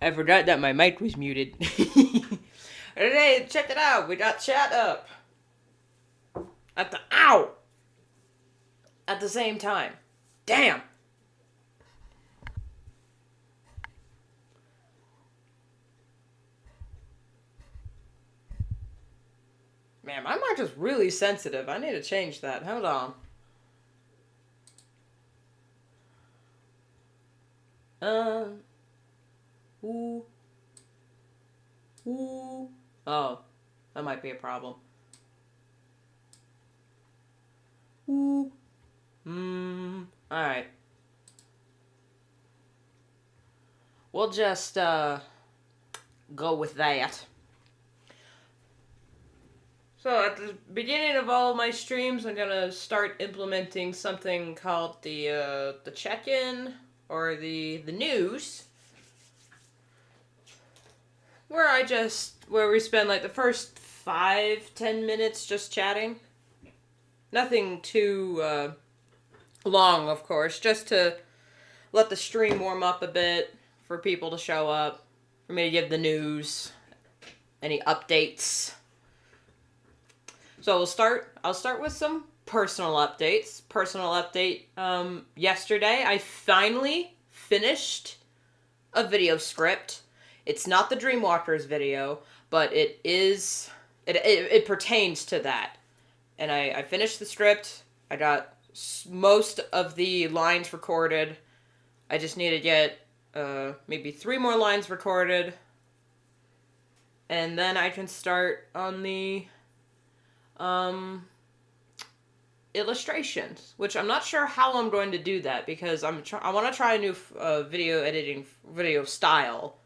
I forgot that my mic was muted. Hey, check it out. We got chat up. At the ow! At the same time. Damn! Man, my mic is really sensitive. I need to change that. Hold on. Ooh. Ooh. Oh, that might be a problem. Ooh. Alright. We'll just, go with that. So at the beginning of all of my streams, I'm gonna start implementing something called the check-in, or the news, where we spend like the first 5-10 minutes just chatting. Nothing too long, of course, just to let the stream warm up a bit, for people to show up, for me to give the news, any updates. So I'll start with some personal updates. Personal update, yesterday I finally finished a video script. It's not the Dreamwalkers video, but it pertains to that. And I finished the script. I got most of the lines recorded. I just need to get maybe 3 more lines recorded. And then I can start on the illustrations, which I'm not sure how I'm going to do that, because I want to try a new video style.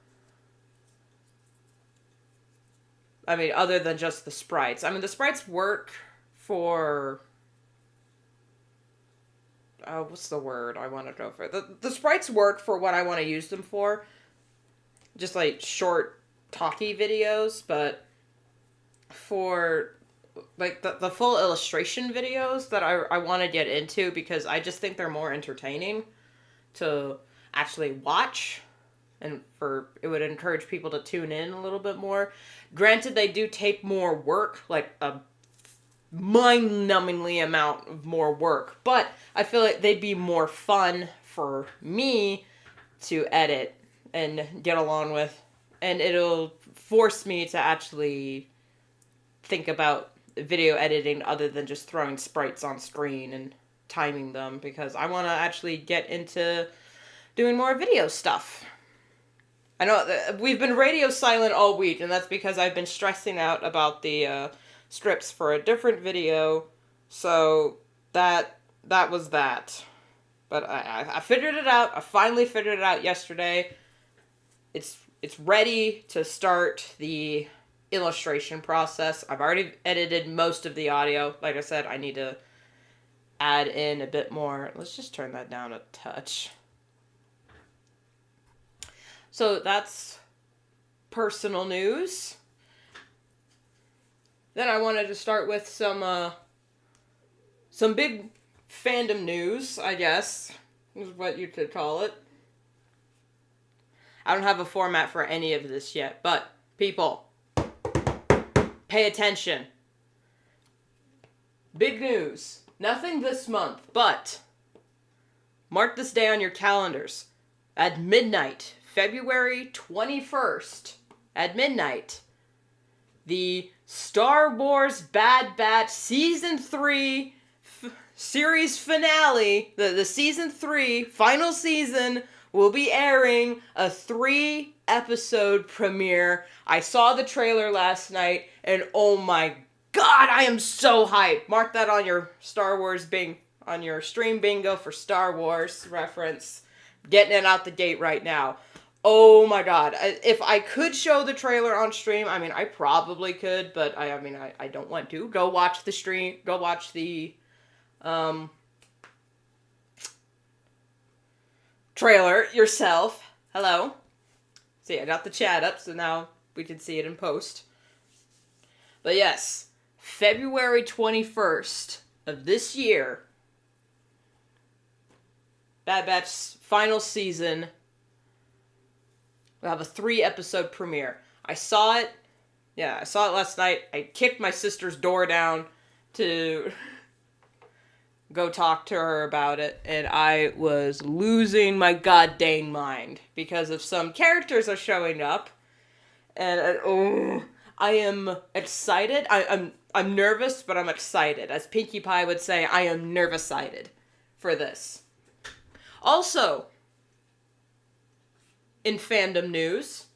I mean, other than just the sprites. I mean, the sprites work for... what's the word I want to go for? The sprites work for what I want to use them for. Just like short, talky videos, but for like the full illustration videos that I want to get into, because I just think they're more entertaining to actually watch, and it would encourage people to tune in a little bit more. Granted, they do take more work, like a mind-numbingly amount of more work, but I feel like they'd be more fun for me to edit and get along with, and it'll force me to actually think about video editing other than just throwing sprites on screen and timing them, because I want to actually get into doing more video stuff. I know we've been radio silent all week, and that's because I've been stressing out about the scripts for a different video, so that was that. But I figured it out. I finally figured it out yesterday. It's ready to start the illustration process. I've already edited most of the audio. Like I said, I need to add in a bit more. Let's just turn that down a touch. So that's personal news. Then I wanted to start with some big fandom news, I guess, is what you could call it. I don't have a format for any of this yet, but people, pay attention. Big news. Nothing this month, but mark this day on your calendars. At midnight, February 21st, at midnight, the Star Wars Bad Batch Season 3 series finale, the Season 3 final season, will be airing a 3-episode premiere. I saw the trailer last night, and oh my god, I am so hyped. Mark that on your Star Wars on your stream bingo for Star Wars reference. Getting it out the gate right now. Oh my god. If I could show the trailer on stream, I mean, I probably could, but I don't want to. Go watch the stream. Go watch the trailer yourself. Hello. See, I got the chat up, so now we can see it in post. But yes, February 21st of this year, Bad Batch's final season We'll have a 3-episode premiere. I saw it. Yeah, I saw it last night. I kicked my sister's door down to go talk to her about it, and I was losing my goddamn mind because of some characters are showing up, and I am excited. I'm nervous, but I'm excited. As Pinkie Pie would say, I am nervous-sided for this. Also, in fandom news,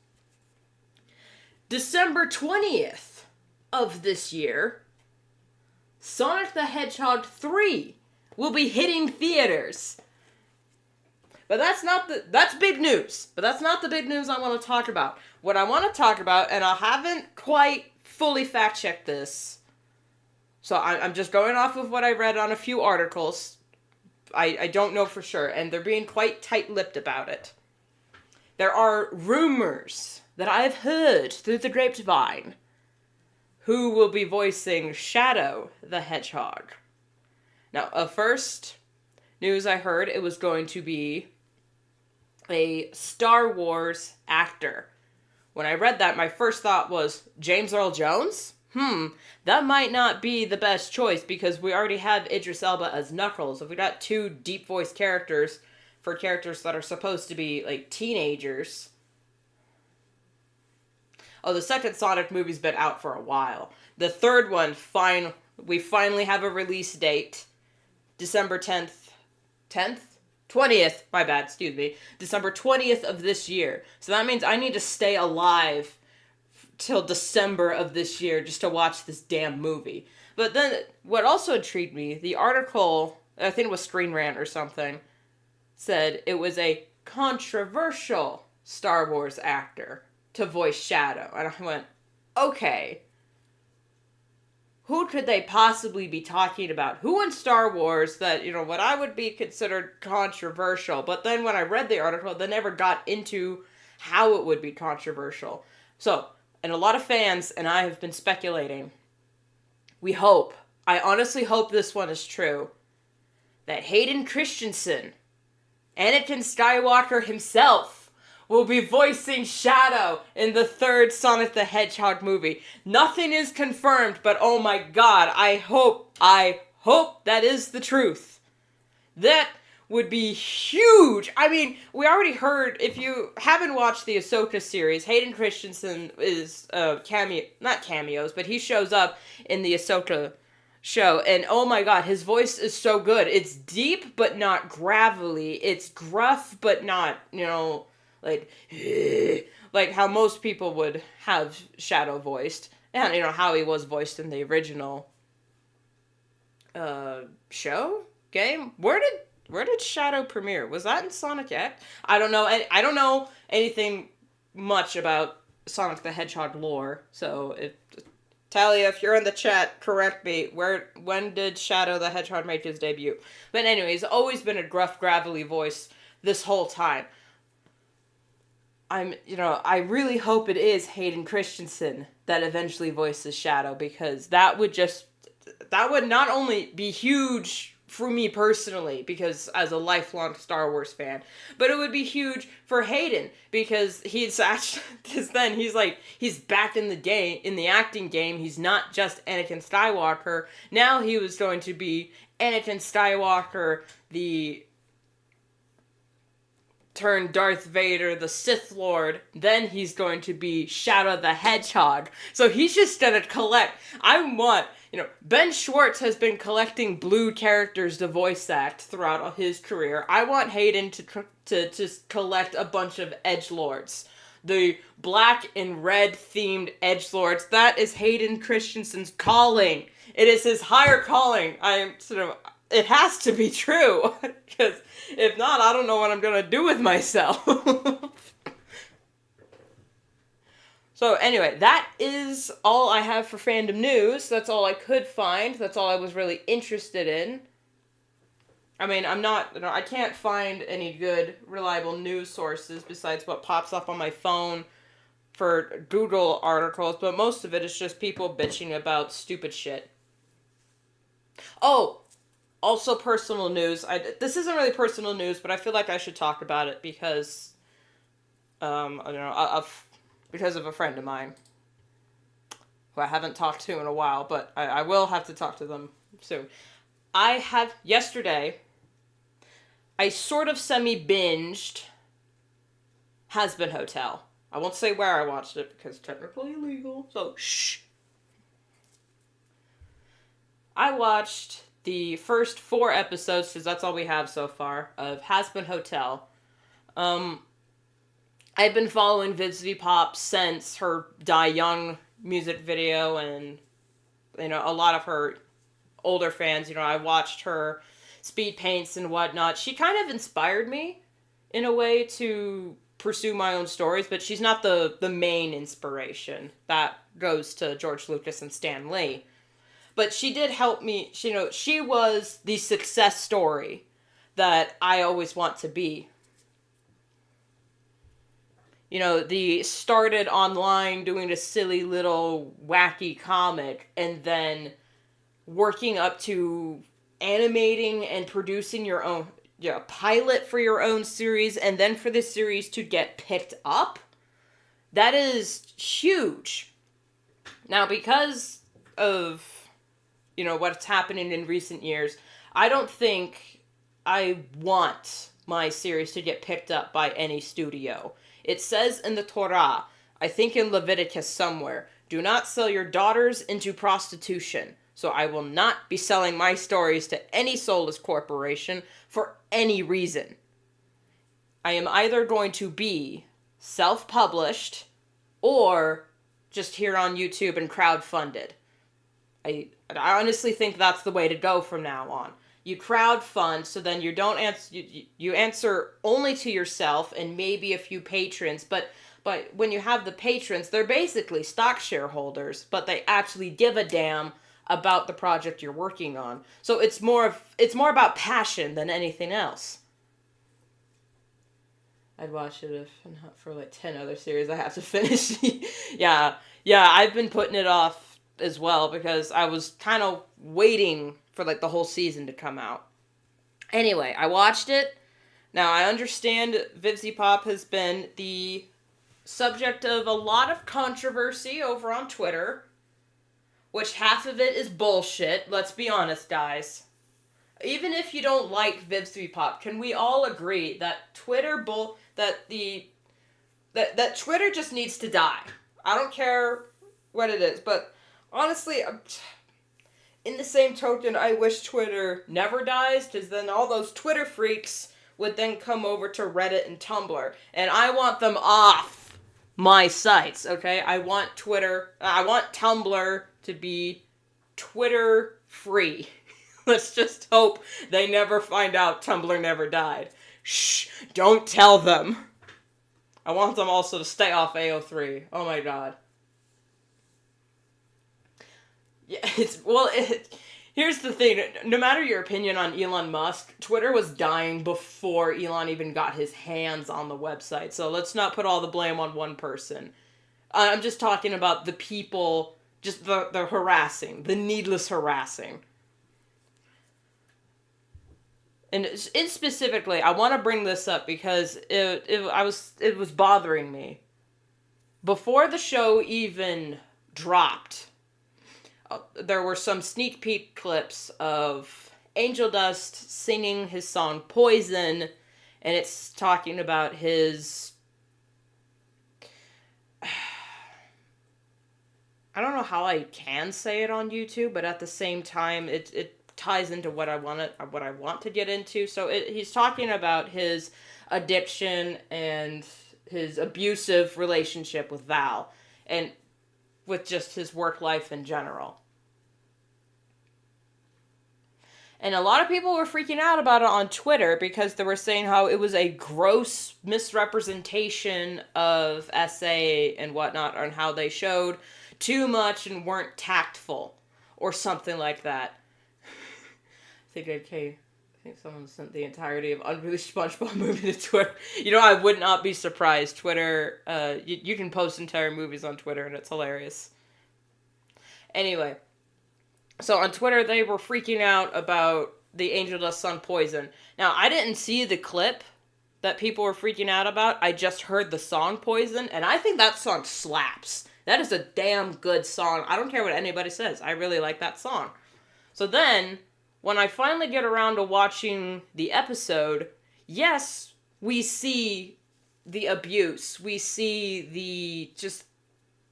December 20th of this year, Sonic the Hedgehog 3 will be hitting theaters. But that's big news. But that's not the big news I want to talk about. What I want to talk about, and I haven't quite fully fact-checked this, so I'm just going off of what I read on a few articles. I don't know for sure, and they're being quite tight-lipped about it. There are rumors that I've heard through the grapevine who will be voicing Shadow the Hedgehog. Now, first news I heard, it was going to be a Star Wars actor. When I read that, my first thought was, James Earl Jones? That might not be the best choice because we already have Idris Elba as Knuckles. If we got 2 deep voice characters for characters that are supposed to be, like, teenagers. Oh, the second Sonic movie's been out for a while. The third one, we finally have a release date. December 20th, my bad, excuse me. December 20th of this year. So that means I need to stay alive till December of this year just to watch this damn movie. But then, what also intrigued me, the article, I think it was Screen Rant or something, said it was a controversial Star Wars actor to voice Shadow. And I went, okay. Who could they possibly be talking about? Who in Star Wars that, what I would be considered controversial? But then when I read the article, they never got into how it would be controversial. So, and a lot of fans and I have been speculating. I honestly hope this one is true, that Hayden Christensen, Anakin Skywalker himself, will be voicing Shadow in the 3rd Sonic the Hedgehog movie. Nothing is confirmed, but oh my god, I hope that is the truth. That would be huge. I mean, we already heard, if you haven't watched the Ahsoka series, Hayden Christensen is not cameos, but he shows up in the Ahsoka show, and oh my god, his voice is so good. It's deep, but not gravelly. It's gruff, but not, like how most people would have Shadow voiced. And, how he was voiced in the original game. Where did Shadow premiere? Was that in Sonic X? I don't know. I don't know anything much about Sonic the Hedgehog lore, so Talia, if you're in the chat, correct me. When did Shadow the Hedgehog make his debut? But anyway, he's always been a gruff, gravelly voice this whole time. I really hope it is Hayden Christensen that eventually voices Shadow, because that would not only be huge for me personally, because as a lifelong Star Wars fan, but it would be huge for Hayden, because he's back in the game, in the acting game. He's not just Anakin Skywalker. Now he was going to be Anakin Skywalker, the turned Darth Vader, the Sith Lord. Then he's going to be Shadow the Hedgehog. So he's just gonna collect. Ben Schwartz has been collecting blue characters to voice act throughout his career. I want Hayden to just collect a bunch of edgelords. The black and red themed edgelords. That is Hayden Christensen's calling. It is his higher calling. It has to be true, because if not, I don't know what I'm going to do with myself. So anyway, that is all I have for fandom news. That's all I could find. That's all I was really interested in. I mean, I can't find any good, reliable news sources besides what pops up on my phone for Google articles, but most of it is just people bitching about stupid shit. Oh! Also personal news. This isn't really personal news, but I feel like I should talk about it because I don't know, because of a friend of mine who I haven't talked to in a while, but I will have to talk to them soon. Yesterday, I sort of semi-binged Has-Been Hotel. I won't say where I watched it because it's technically illegal, so shh. I watched the first 4 episodes, because that's all we have so far, of Has-Been Hotel. I've been following Viz V Pop since her Die Young music video, and, a lot of her older fans, I watched her speed paints and whatnot. She kind of inspired me in a way to pursue my own stories, but she's not the main inspiration. That goes to George Lucas and Stan Lee. But she did help me, she was the success story that I always want to be. The started online doing a silly little wacky comic and then working up to animating and producing your own pilot for your own series, and then for this series to get picked up. That is huge. Now, because of what's happening in recent years, I don't think I want my series to get picked up by any studio. It says in the Torah, I think in Leviticus somewhere, do not sell your daughters into prostitution. So I will not be selling my stories to any soulless corporation for any reason. I am either going to be self-published or just here on YouTube and crowdfunded. I honestly think that's the way to go from now on. You crowdfund, so then you don't answer. You answer only to yourself and maybe a few patrons. But when you have the patrons, they're basically stock shareholders, but they actually give a damn about the project you're working on. So it's more about passion than anything else. I'd watch it if not for like 10 other series I have to finish. yeah, I've been putting it off as well because I was kind of waiting for like the whole season to come out. Anyway, I watched it. Now I understand Vivzy Pop has been the subject of a lot of controversy over on Twitter, which half of it is bullshit. Let's be honest, guys. Even if you don't like Vivzy Pop, can we all agree that Twitter that Twitter just needs to die? I don't care what it is, but honestly, in the same token, I wish Twitter never dies, because then all those Twitter freaks would then come over to Reddit and Tumblr, and I want them off my sites, okay? I want Tumblr to be Twitter free. Let's just hope they never find out Tumblr never died. Shh, don't tell them. I want them also to stay off AO3. Oh my god. Yeah, here's the thing. No matter your opinion on Elon Musk, Twitter was dying before Elon even got his hands on the website. So let's not put all the blame on one person. I'm just talking about the people, just the harassing, the needless harassing. And specifically, I want to bring this up because it was bothering me. Before the show even dropped, there were some sneak peek clips of Angel Dust singing his song Poison, and it's talking about his... I don't know how I can say it on YouTube, but at the same time, it ties into what I want to get into. So he's talking about his addiction and his abusive relationship with Val, and with just his work life in general. And a lot of people were freaking out about it on Twitter because they were saying how it was a gross misrepresentation of SA and whatnot, and how they showed too much and weren't tactful or something like that. I think someone sent the entirety of Unreleased SpongeBob movie to Twitter. I would not be surprised. Twitter, you can post entire movies on Twitter and it's hilarious. Anyway, so on Twitter they were freaking out about the Angel Dust song Poison. Now, I didn't see the clip, that people were freaking out about, I just heard the song Poison, and I think that song slaps. That is a damn good song. I don't care what anybody says. I really like that song. So then, when I finally get around to watching the episode, yes, we see the abuse. We see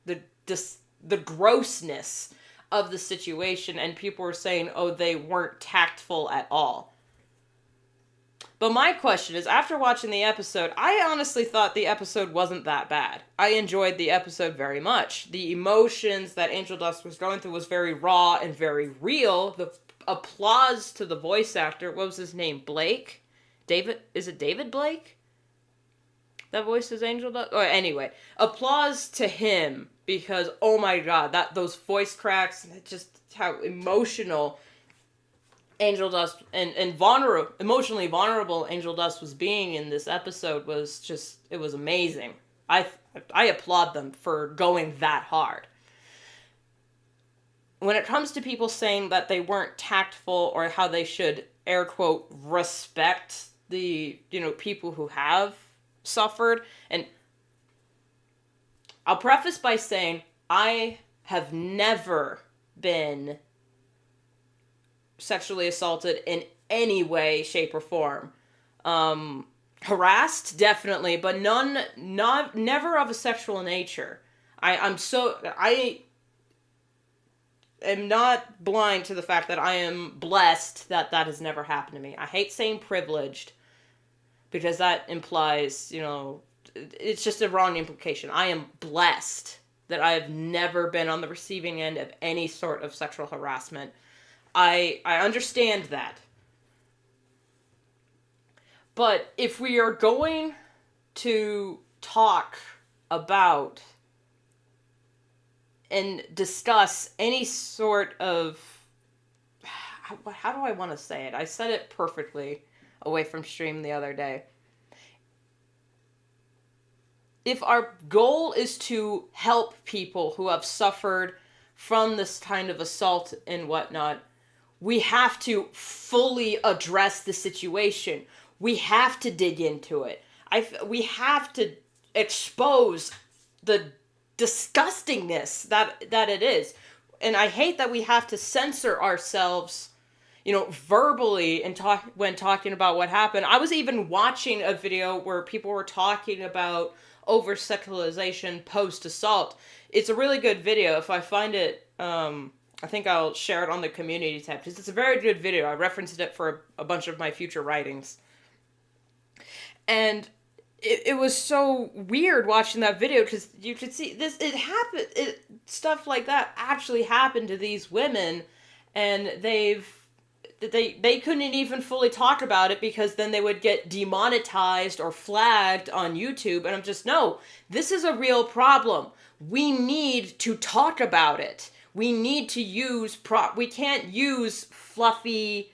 the grossness of the situation, and people were saying, oh, they weren't tactful at all. But my question is, after watching the episode, I honestly thought the episode wasn't that bad. I enjoyed the episode very much. The emotions that Angel Dust was going through was very raw and very real. The applause to the voice actor, what was his name, Blake? Is it David Blake? That voices Angel Dust? Or anyway, applause to him, because, oh my god, those voice cracks, just how emotional Angel Dust and emotionally vulnerable Angel Dust was being in this episode was just, it was amazing. I applaud them for going that hard. When it comes to people saying that they weren't tactful or how they should, air quote, respect the, people who have suffered, and I'll preface by saying I have never been sexually assaulted in any way, shape, or form. Harassed, definitely, but never of a sexual nature. I am not blind to the fact that I am blessed that has never happened to me. I hate saying privileged, because that implies, it's just a wrong implication. I am blessed that I have never been on the receiving end of any sort of sexual harassment. I understand that. But if we are going to talk about and discuss any sort of, how do I want to say it? I said it perfectly away from stream the other day. If our goal is to help people who have suffered from this kind of assault and whatnot, we have to fully address the situation. We have to dig into it. We have to expose the disgustingness that it is. And I hate that we have to censor ourselves, verbally and when talking about what happened. I was even watching a video where people were talking about over-sexualization post-assault. It's a really good video. If I find it, I think I'll share it on the community tab, because it's a very good video. I referenced it for a bunch of my future writings. And it was so weird watching that video, because you could see it happened. Stuff like that actually happened to these women, and they couldn't even fully talk about it, because then they would get demonetized or flagged on YouTube. And I'm just, no, this is a real problem. We need to talk about it. We need to use we can't use fluffy,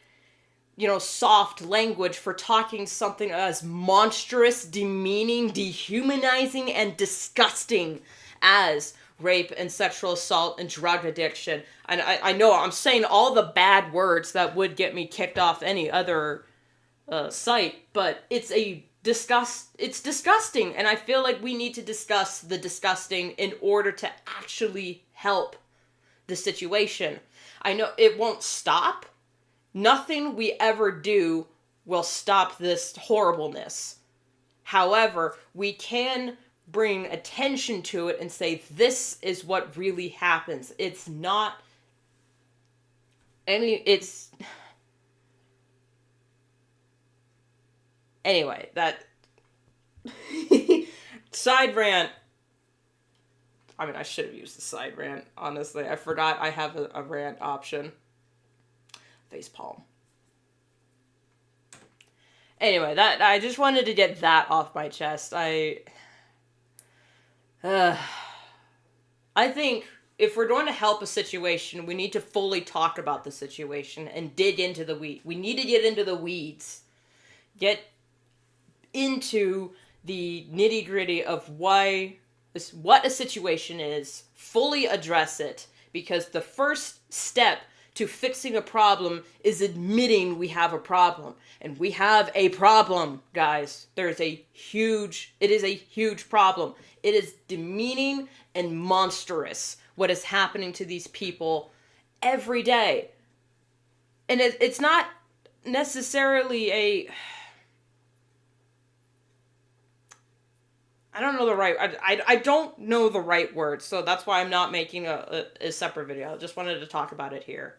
soft language for talking something as monstrous, demeaning, dehumanizing, and disgusting as rape and sexual assault and drug addiction. And I know I'm saying all the bad words that would get me kicked off any other site, but it's disgusting, and I feel like we need to discuss the disgusting in order to actually help the situation. I know it won't stop. Nothing we ever do will stop this horribleness. However, we can bring attention to it and say, this is what really happens. It's not it's anyway, that side rant. I mean, I should have used the side rant, honestly. I forgot I have a rant option. Facepalm. Anyway, I just wanted to get that off my chest. I think if we're going to help a situation, we need to fully talk about the situation and dig into the weeds. We need to get into the weeds. Get into the nitty-gritty of what a situation is, fully address it, because the first step to fixing a problem is admitting we have a problem. And we have a problem, guys. It is a huge problem. It is demeaning and monstrous what is happening to these people every day. And it's not necessarily I don't know the right... I don't know the right words, so that's why I'm not making a separate video. I just wanted to talk about it here.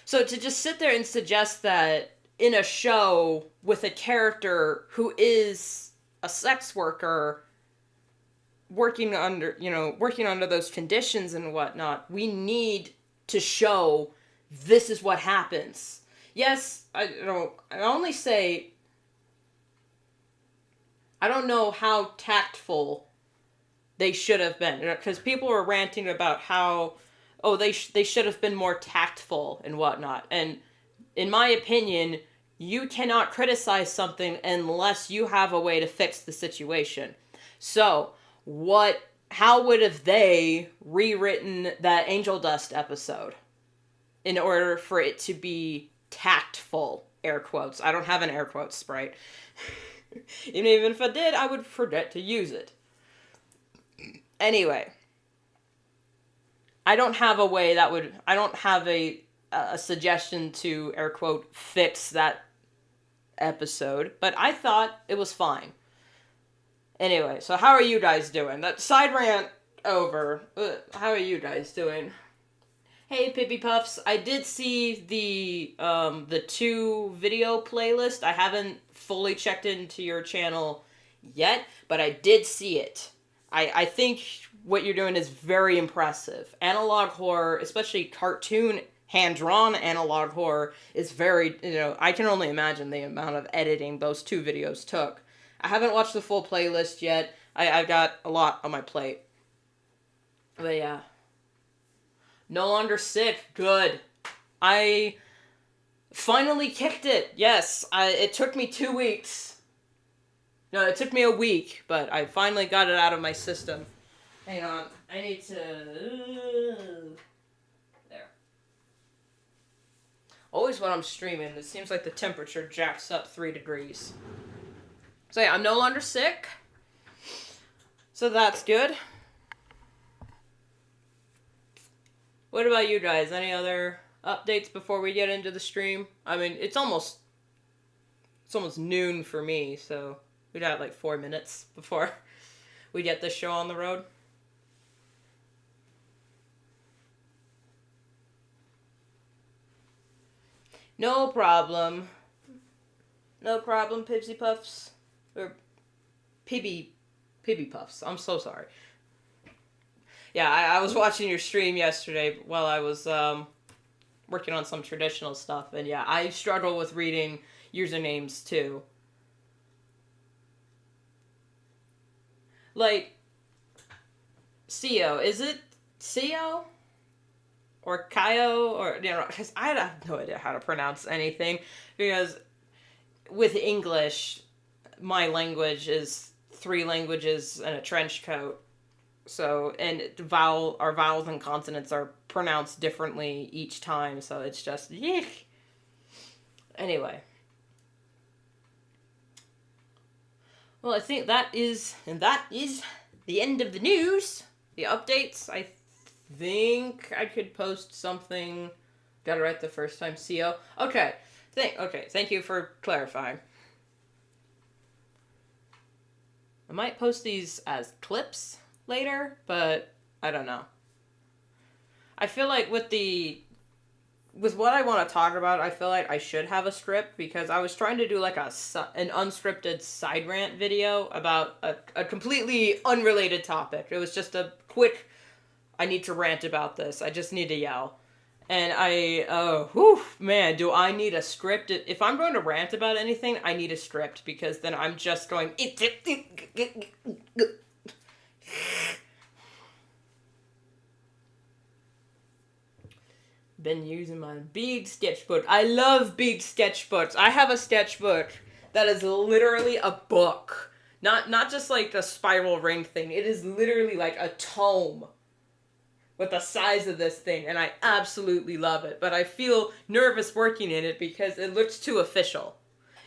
So to just sit there and suggest that in a show with a character who is a sex worker working under those conditions and whatnot, we need to show this is what happens. Yes, I only say... I don't know how tactful they should have been. Because people were ranting about how, they should have been more tactful and whatnot. And in my opinion, you cannot criticize something unless you have a way to fix the situation. So, how would have they rewritten that Angel Dust episode in order for it to be tactful? Air quotes. I don't have an air quotes sprite. Even if I did, I would forget to use it. Anyway. I don't have a suggestion to, air quote, fix that episode, but I thought it was fine. Anyway, so how are you guys doing? That side rant over. How are you guys doing? Hey, Pippy Puffs. I did see the 2 video playlist. I haven't fully checked into your channel yet, but I did see it. I think what you're doing is very impressive. Analog horror, especially cartoon, hand-drawn analog horror, is very, I can only imagine the amount of editing those 2 videos took. I haven't watched the full playlist yet. I've got a lot on my plate. But yeah. No longer sick. Good. I finally kicked it. Yes. It took me 2 weeks. No, it took me a week, but I finally got it out of my system. Hang on. I need to... There. Always when I'm streaming, it seems like the temperature jacks up 3 degrees. So yeah, I'm no longer sick. So that's good. What about you guys? Any other updates before we get into the stream? I mean, it's almost noon for me, so we got like 4 minutes before we get this show on the road. No problem. No problem, Pipsy Puffs. Or Pibby Puffs. I'm so sorry. Yeah, I was watching your stream yesterday while I was working on some traditional stuff, and yeah, I struggle with reading usernames too. Like, Seo, is it Seo? Or Kaio? Or, because I have no idea how to pronounce anything, because with English, my language is 3 languages and a trench coat. So, and our vowels and consonants are pronounced differently each time, so it's just, yeek. Anyway. Well, I think that is the end of the news. The updates. I think I could post something. Got it right the first time, CO. Okay. Thank you for clarifying. I might post these as clips later, but I don't know. I feel like with what I want to talk about, I feel like I should have a script, because I was trying to do like an unscripted side rant video about a completely unrelated topic. It was just a quick, I need to rant about this. I just need to yell. And man, do I need a script? If I'm going to rant about anything, I need a script, because then I'm just going... Been using my big sketchbook. I love big sketchbooks. I have a sketchbook that is literally a book. Not just like a spiral ring thing. It is literally like a tome. with the size of this thing, and I absolutely love it. But I feel nervous working in it because it looks too official,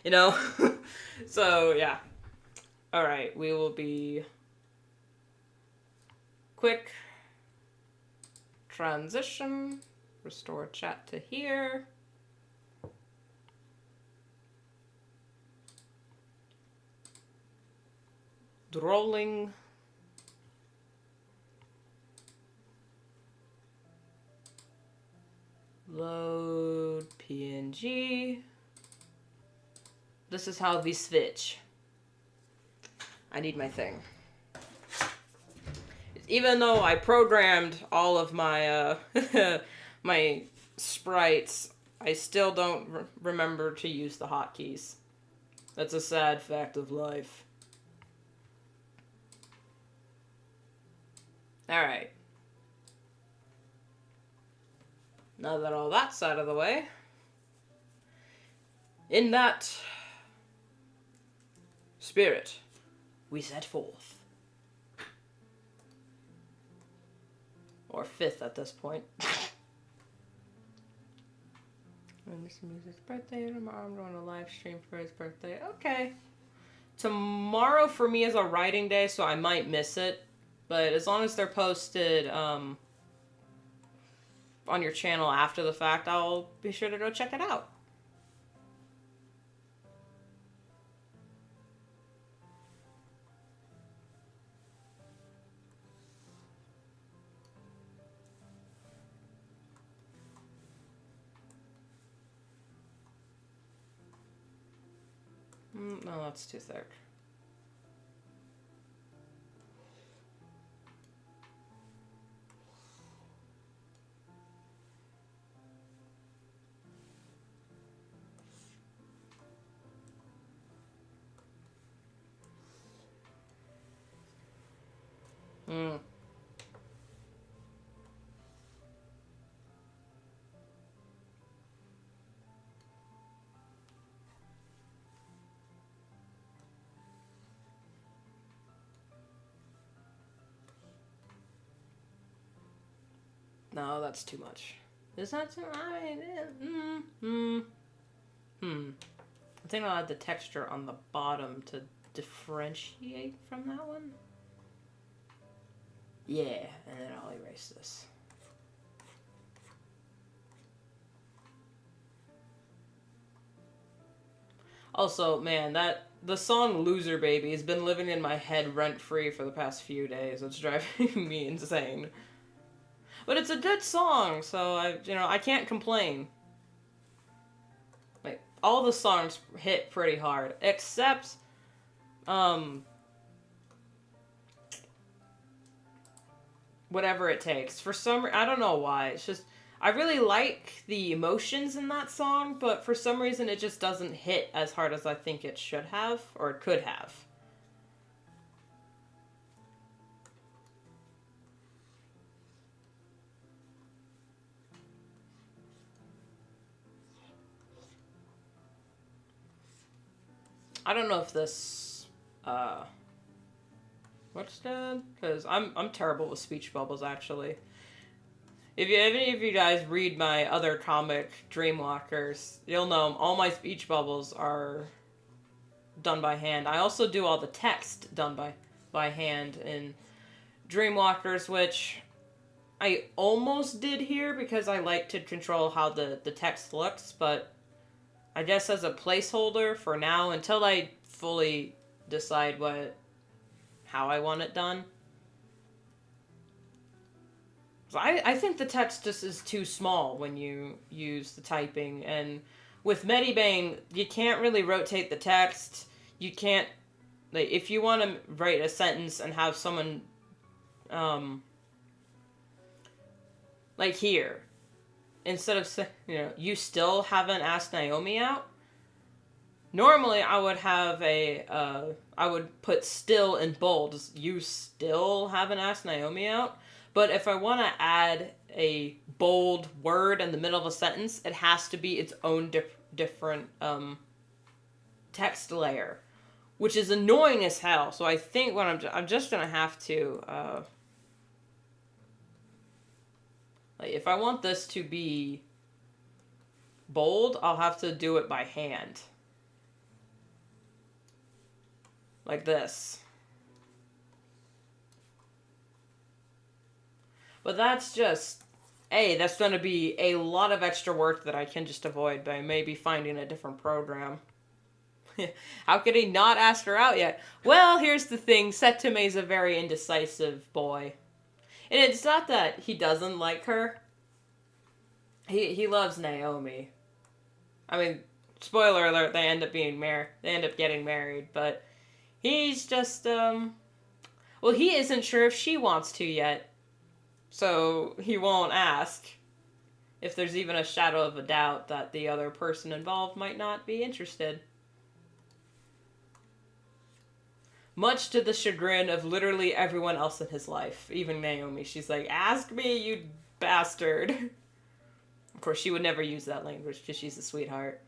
you know? So, yeah. All right, we will be quick transition, restore chat to here. Strolling. Load PNG. This is how we switch. I need my thing. Even though I programmed all of my my sprites, I still don't remember to use the hotkeys. That's a sad fact of life. Alright. Now that all that's out of the way, in that spirit, we set forth. Or fifth at this point. And this is music's birthday tomorrow. I'm doing a live stream for his birthday. Okay. Tomorrow for me is a writing day, so I might miss it. But as long as they're posted on your channel after the fact, I'll be sure to go check it out. No, that's too thick. No, that's too much. Is that too much? I think I'll add the texture on the bottom to differentiate from that one. Yeah, and then I'll erase this. Also, man, the song Loser Baby has been living in my head rent-free for the past few days. It's driving me insane. But it's a good song, so I can't complain. Like, all the songs hit pretty hard, except, Whatever It Takes. For some I don't know why, it's just, I really like the emotions in that song, but for some reason it just doesn't hit as hard as I think it should have, or it could have. I don't know if this, what's that? Because I'm terrible with speech bubbles, actually. If any of you guys read my other comic, Dreamwalkers, you'll know all my speech bubbles are done by hand. I also do all the text done by hand in Dreamwalkers, which I almost did here because I like to control how the text looks, but I guess as a placeholder for now, until I fully decide how I want it done. So I think the text just is too small when you use the typing, and with Medibang, you can't really rotate the text. You can't, like, if you want to write a sentence and have someone, like here, instead of saying, you still haven't asked Naomi out, normally I would have I would put still in bold, you still haven't asked Naomi out. But if I want to add a bold word in the middle of a sentence, it has to be its own different text layer, which is annoying as hell. So I think what I'm just gonna have to Like, if I want this to be bold, I'll have to do it by hand. Like this. But that's just, that's going to be a lot of extra work that I can just avoid by maybe finding a different program. How could he not ask her out yet? Well, here's the thing. Setome is a very indecisive boy. And it's not that he doesn't like her. He loves Naomi. I mean, spoiler alert, they end up getting married, but he's just, well, he isn't sure if she wants to yet. So he won't ask if there's even a shadow of a doubt that the other person involved might not be interested. Much to the chagrin of literally everyone else in his life, even Naomi. She's like, ask me, you bastard. Of course, she would never use that language because she's a sweetheart.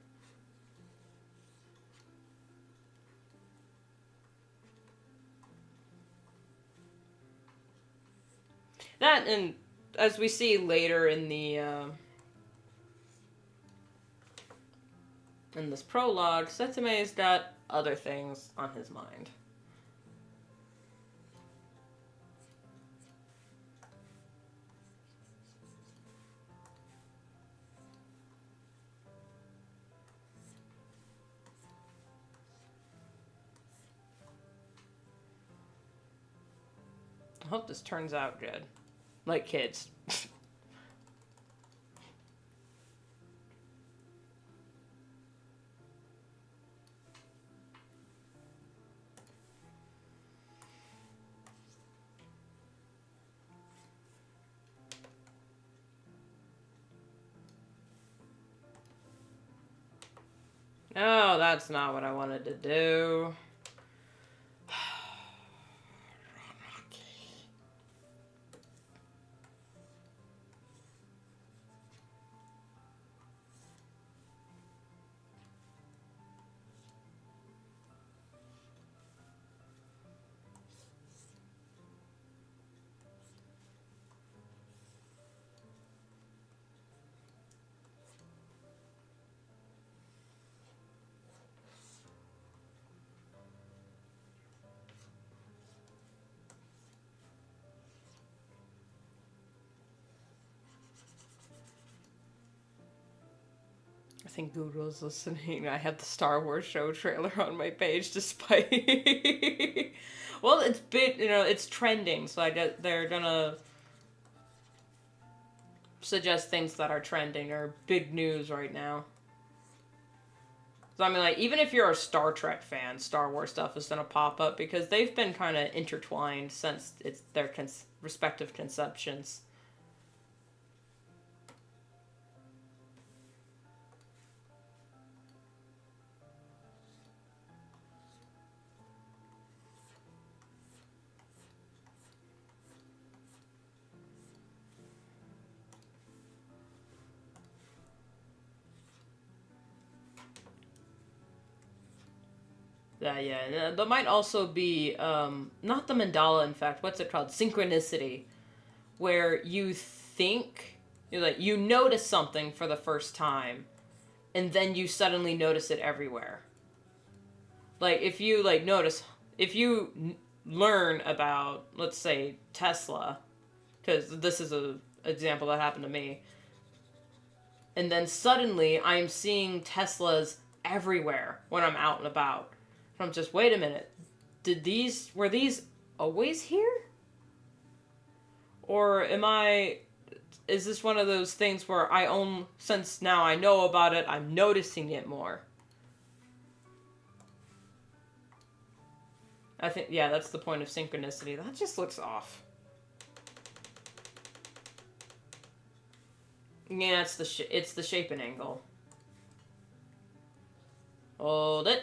That, and as we see later in the in this prologue, Setume's got other things on his mind. I hope this turns out good. Like kids. No, that's not what I wanted to do. I think Google's listening. I have the Star Wars show trailer on my page despite... Well, it's big, it's trending, so I guess they're gonna suggest things that are trending or big news right now. So I mean, like, even if you're a Star Trek fan, Star Wars stuff is gonna pop up because they've been kind of intertwined since it's their respective conceptions. Yeah. There might also be, not the mandala, in fact, what's it called? Synchronicity. Where you think, you notice something for the first time, and then you suddenly notice it everywhere. Like, if you, if you learn about, let's say, Tesla, because this is an example that happened to me, and then suddenly I'm seeing Teslas everywhere when I'm out and about. I'm just, wait a minute, were these always here? Or is this one of those things where since now I know about it, I'm noticing it more? I think, yeah, that's the point of synchronicity. That just looks off. Yeah, it's the shape and angle. Hold it.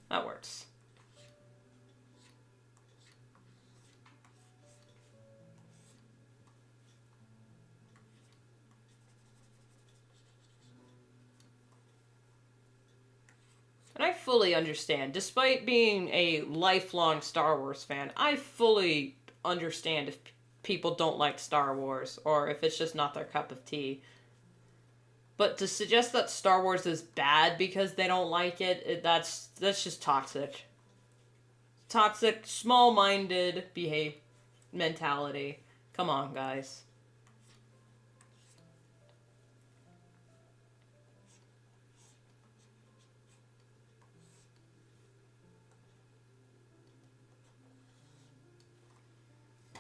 That works. And I fully understand. Despite being a lifelong Star Wars fan, I fully understand if people don't like Star Wars or if it's just not their cup of tea. But to suggest that Star Wars is bad because they don't like that's just toxic. Toxic, small-minded mentality. Come on, guys.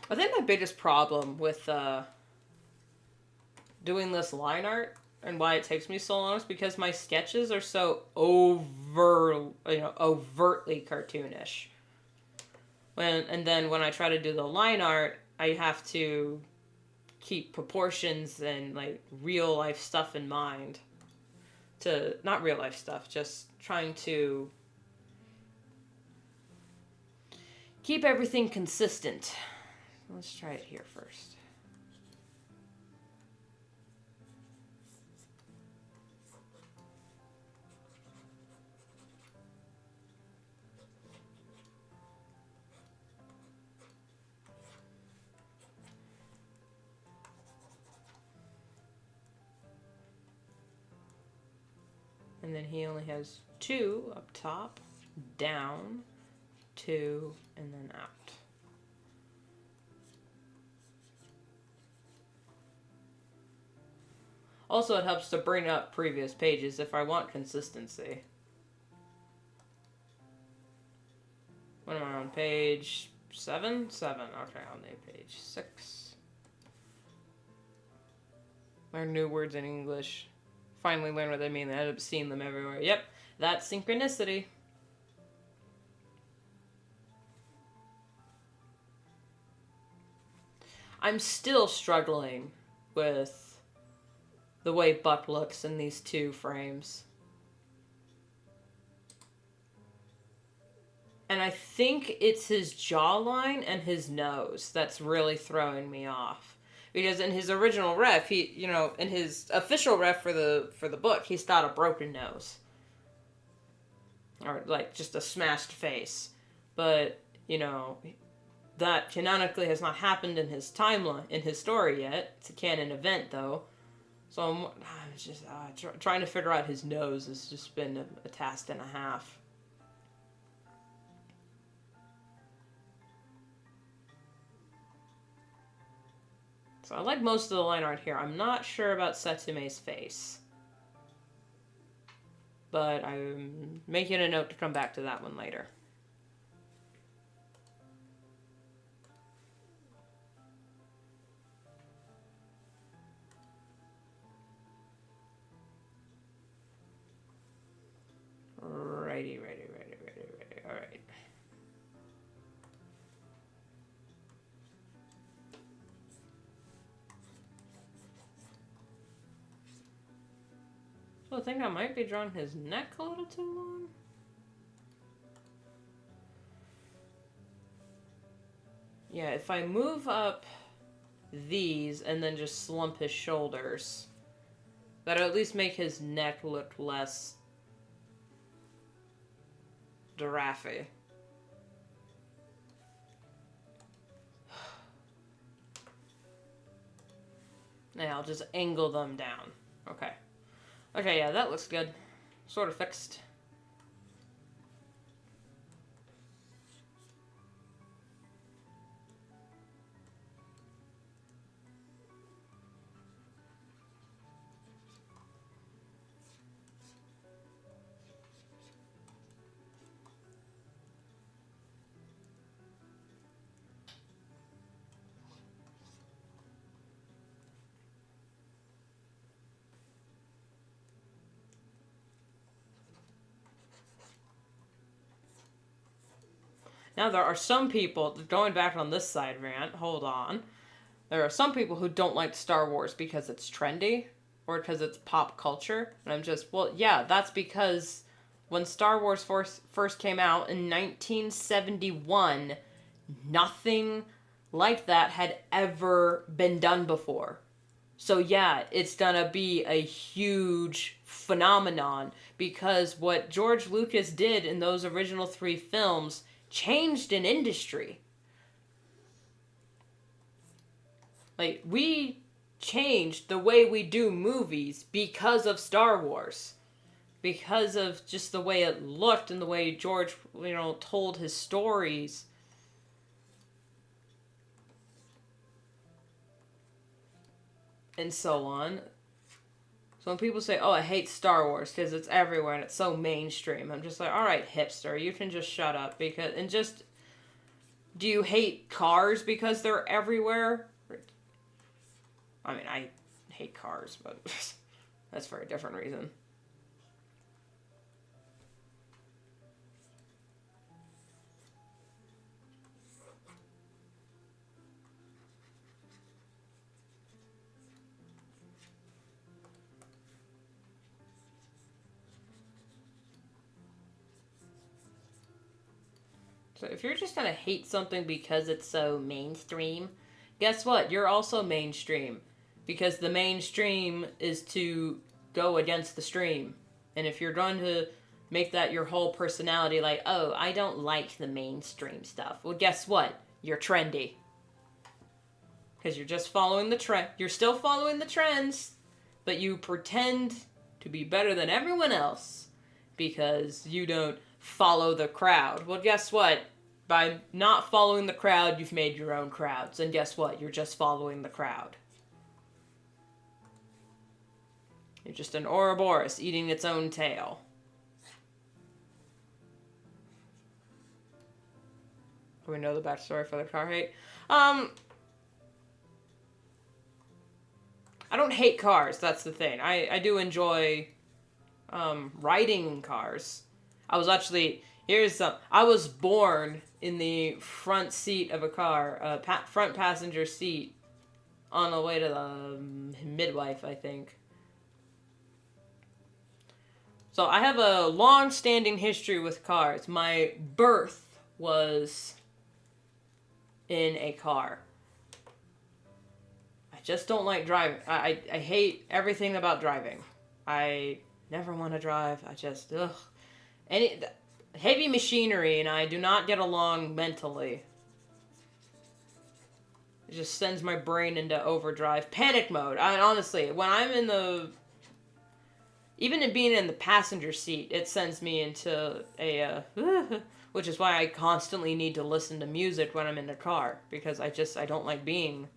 I think my biggest problem with doing this line art and why it takes me so long is because my sketches are so overtly cartoonish. And then when I try to do the line art, I have to keep proportions and like real life stuff in mind. Not real life stuff, just trying to keep everything consistent. Let's try it here first. And then he only has 2 up top, down, 2, and then out. Also, it helps to bring up previous pages if I want consistency. What am I on? Page 7? 7. Okay, on the page 6. Learn new words in English. Finally learn what they mean. I end up seeing them everywhere. Yep, that's synchronicity. I'm still struggling with the way Buck looks in these 2 frames. And I think it's his jawline and his nose that's really throwing me off. Because in his original ref, in his official ref for the book, he's got a broken nose. Or, like, just a smashed face. But, that canonically has not happened in his timeline, in his story yet. It's a canon event, though. So I'm just trying to figure out his nose has just been a task and a half. So I like most of the line art here. I'm not sure about Setsume's face. But I'm making a note to come back to that one later. Righty. Alright. So I think I might be drawing his neck a little too long. Yeah, if I move up these and then just slump his shoulders, that'll at least make his neck look less giraffe. Now I'll just angle them down. Okay. Okay, yeah, that looks good. Sort of fixed. Now, there are some people, going back on this side rant, hold on. There are some people who don't like Star Wars because it's trendy or because it's pop culture. And I'm just, well, yeah, that's because when Star Wars first came out in 1971, nothing like that had ever been done before. So yeah, it's gonna be a huge phenomenon because what George Lucas did in those original three films changed an industry. Like, we changed the way we do movies because of Star Wars. Because of just the way it looked and the way George, told his stories. And so on. So when people say, oh, I hate Star Wars because it's everywhere and it's so mainstream, I'm just like, all right, hipster, you can just shut up. Do you hate cars because they're everywhere? I mean, I hate cars, but that's for a different reason. So if you're just gonna hate something because it's so mainstream, guess what? You're also mainstream. Because the mainstream is to go against the stream. And if you're going to make that your whole personality, like, oh, I don't like the mainstream stuff. Well, guess what? You're trendy. Because you're just following the trend. You're still following the trends, but you pretend to be better than everyone else because you don't follow the crowd. Well, guess what? By not following the crowd, you've made your own crowds. And guess what? You're just following the crowd. You're just an Ouroboros eating its own tail. Do we know the backstory for the car hate? I don't hate cars, that's the thing. I do enjoy riding in cars. I was born in the front seat of a car, front passenger seat, on the way to the midwife, I think. So I have a long-standing history with cars. My birth was in a car. I just don't like driving. I hate everything about driving. I never want to drive. I just, ugh. Heavy machinery and I do not get along mentally. It just sends my brain into overdrive. Panic mode. Honestly, when I'm even in being in the passenger seat, it sends me into a, which is why I constantly need to listen to music when I'm in the car, because I don't like being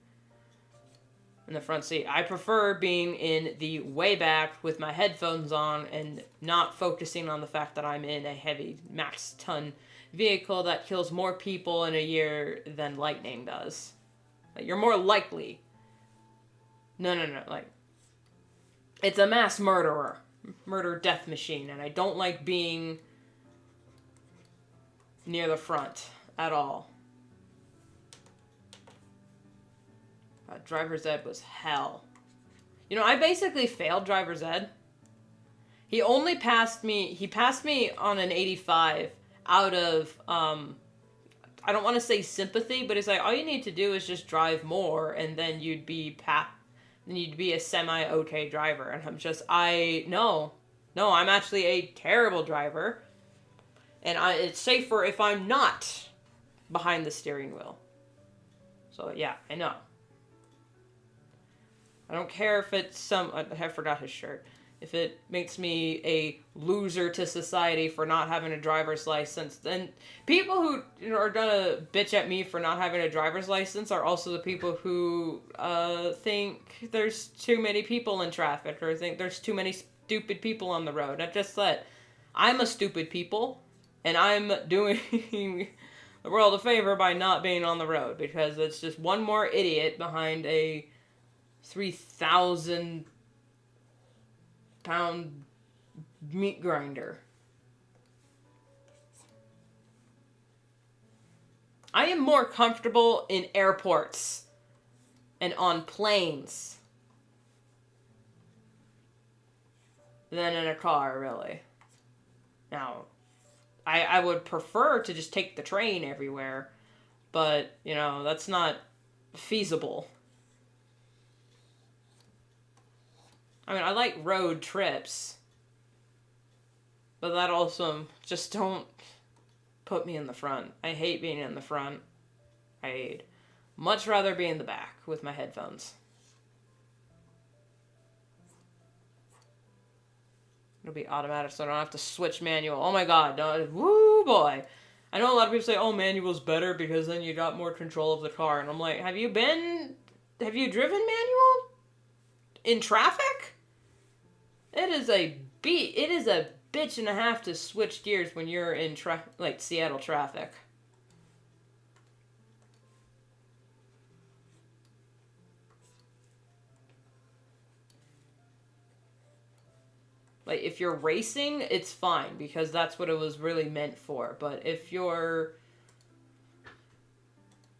in the front seat. I prefer being in the way back with my headphones on and not focusing on the fact that I'm in a heavy max ton vehicle that kills more people in a year than lightning does. Like, you're more likely. No, like, it's a mass murder death machine, and I don't like being near the front at all. Driver's ed was hell. I basically failed driver's ed. He passed me on an 85 out of, I don't want to say sympathy, but it's like, all you need to do is just drive more, and then you'd be a semi-okay driver. And no, I'm actually a terrible driver. And it's safer if I'm not behind the steering wheel. So yeah, I know. I don't care if it's I forgot his shirt. If it makes me a loser to society for not having a driver's license, then people who are gonna bitch at me for not having a driver's license are also the people who think there's too many people in traffic or think there's too many stupid people on the road. I just said, I'm a stupid people, and I'm doing the world a favor by not being on the road, because it's just one more idiot behind a 3,000 pound meat grinder. I am more comfortable in airports and on planes than in a car, really. Now, I would prefer to just take the train everywhere, but, that's not feasible. I mean, I like road trips. But that also, just don't put me in the front. I hate being in the front. I'd much rather be in the back with my headphones. It'll be automatic so I don't have to switch manual. Oh my god, no, woo boy. I know a lot of people say, oh, manual's better because then you got more control of the car. And I'm like, have you driven manual? In traffic? It is a bitch and a half to switch gears when you're in like Seattle traffic. Like, if you're racing, it's fine, because that's what it was really meant for. But if you're,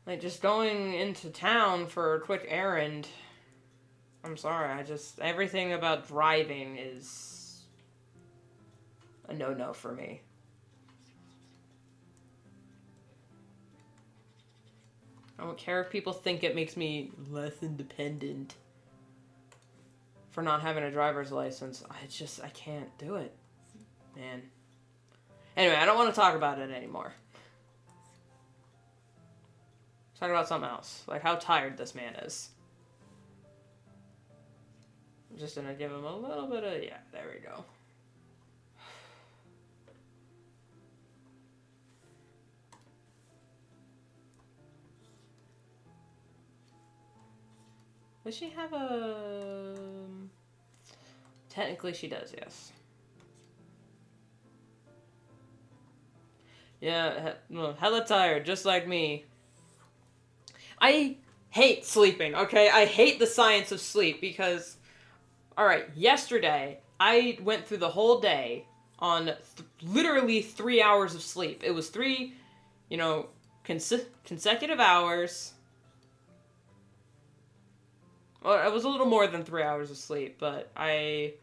like, just going into town for a quick errand, I'm sorry, everything about driving is a no-no for me. I don't care if people think it makes me less independent for not having a driver's license. I can't do it, man. Anyway, I don't want to talk about it anymore. Let's talk about something else, like how tired this man is. I'm just gonna give him a little bit of, yeah, there we go. Does she have a... Technically she does, yes. Yeah, hella tired, just like me. I hate sleeping, okay? I hate the science of sleep because... Alright, yesterday, I went through the whole day on literally 3 hours of sleep. It was 3, consecutive hours... Well, it was a little more than 3 hours of sleep, but it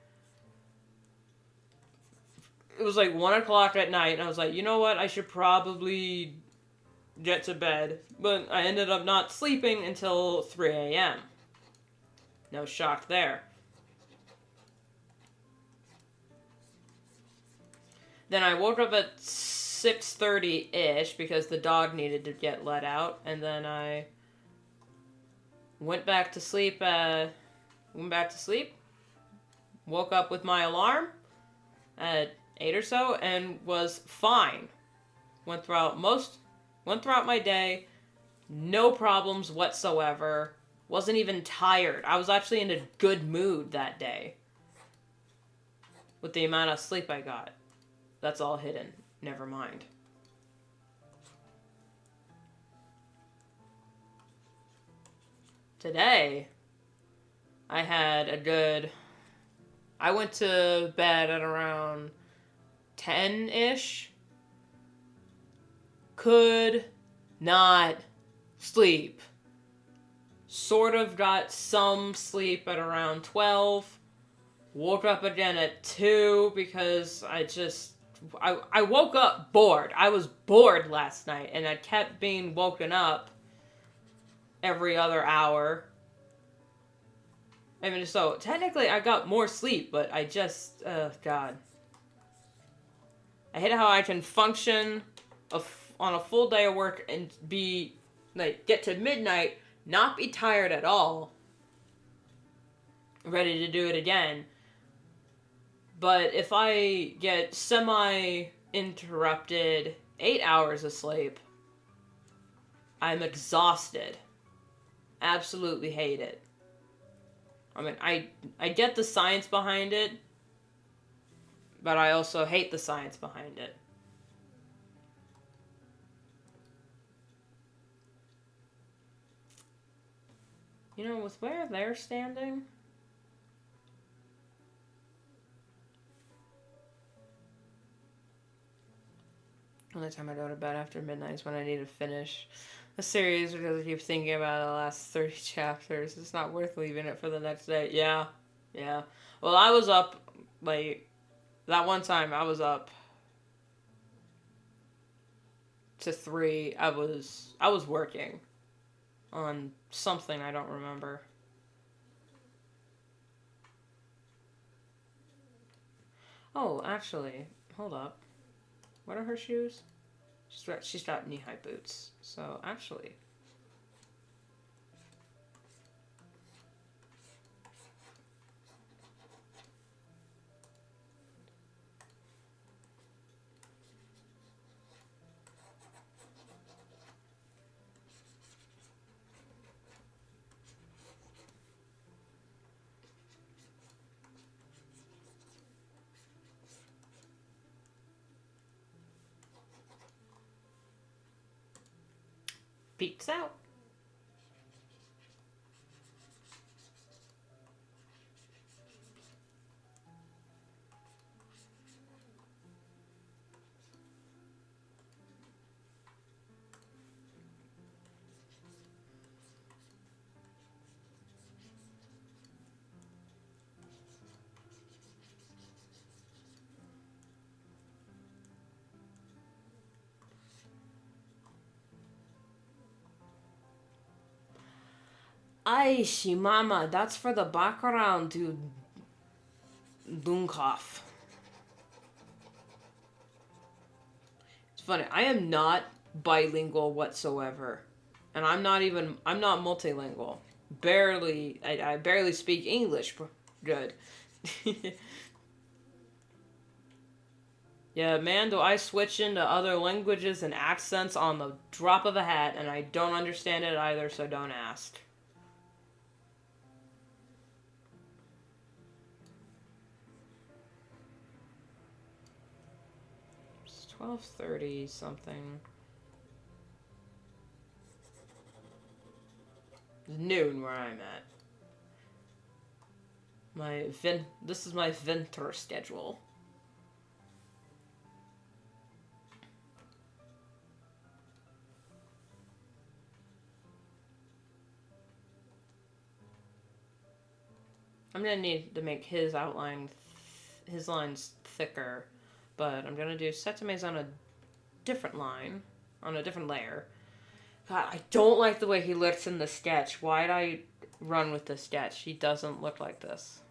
was like 1 o'clock at night, and I was like, you know what, I should probably get to bed. But I ended up not sleeping until 3 a.m. No shock there. Then I woke up at 6:30-ish because the dog needed to get let out, and then I went back to sleep, woke up with my alarm at 8 or so, and was fine. Went throughout my day, no problems whatsoever, wasn't even tired. I was actually in a good mood that day with the amount of sleep I got. That's all hidden, never mind. Today, I went to bed at around 10-ish. Could not sleep. Sort of got some sleep at around 12. Woke up again at 2 because I woke up bored. I was bored last night, and I kept being woken up every other hour. I mean, so technically I got more sleep, but God. I hate how I can function on a full day of work and get to midnight, not be tired at all, ready to do it again. But if I get semi-interrupted 8 hours of sleep, I'm exhausted. Absolutely hate it. I mean, I get the science behind it, but I also hate the science behind it. With where they're standing, only time I go to bed after midnight is when I need to finish a series because I keep thinking about the last 30 chapters. It's not worth leaving it for the next day. Yeah. Well, I was up, that one time I was up to 3. I was working on something I don't remember. Oh, actually, hold up. What are her shoes? She's got knee-high boots. So, actually... Peeps out. Aishi, mama, that's for the background to Dunkoff. It's funny, I am not bilingual whatsoever. And I'm not multilingual. I barely speak English good. Yeah, man, do I switch into other languages and accents on the drop of a hat, and I don't understand it either, so don't ask. It's 12:30 something. It's noon where I'm at. This is my winter schedule. I'm gonna need to make his his lines thicker, but I'm gonna do Setame's on a different line, on a different layer. God, I don't like the way he looks in the sketch. Why'd I run with the sketch? He doesn't look like this.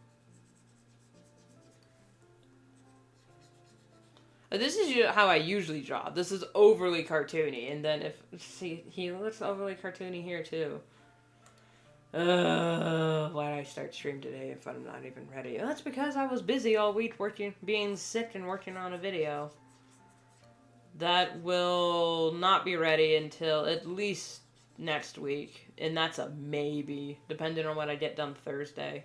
This is how I usually draw. This is overly cartoony, and then see, he looks overly cartoony here too. Why did I start stream today if I'm not even ready? That's because I was busy all week being sick and working on a video. That will not be ready until at least next week, and that's a maybe, depending on what I get done Thursday.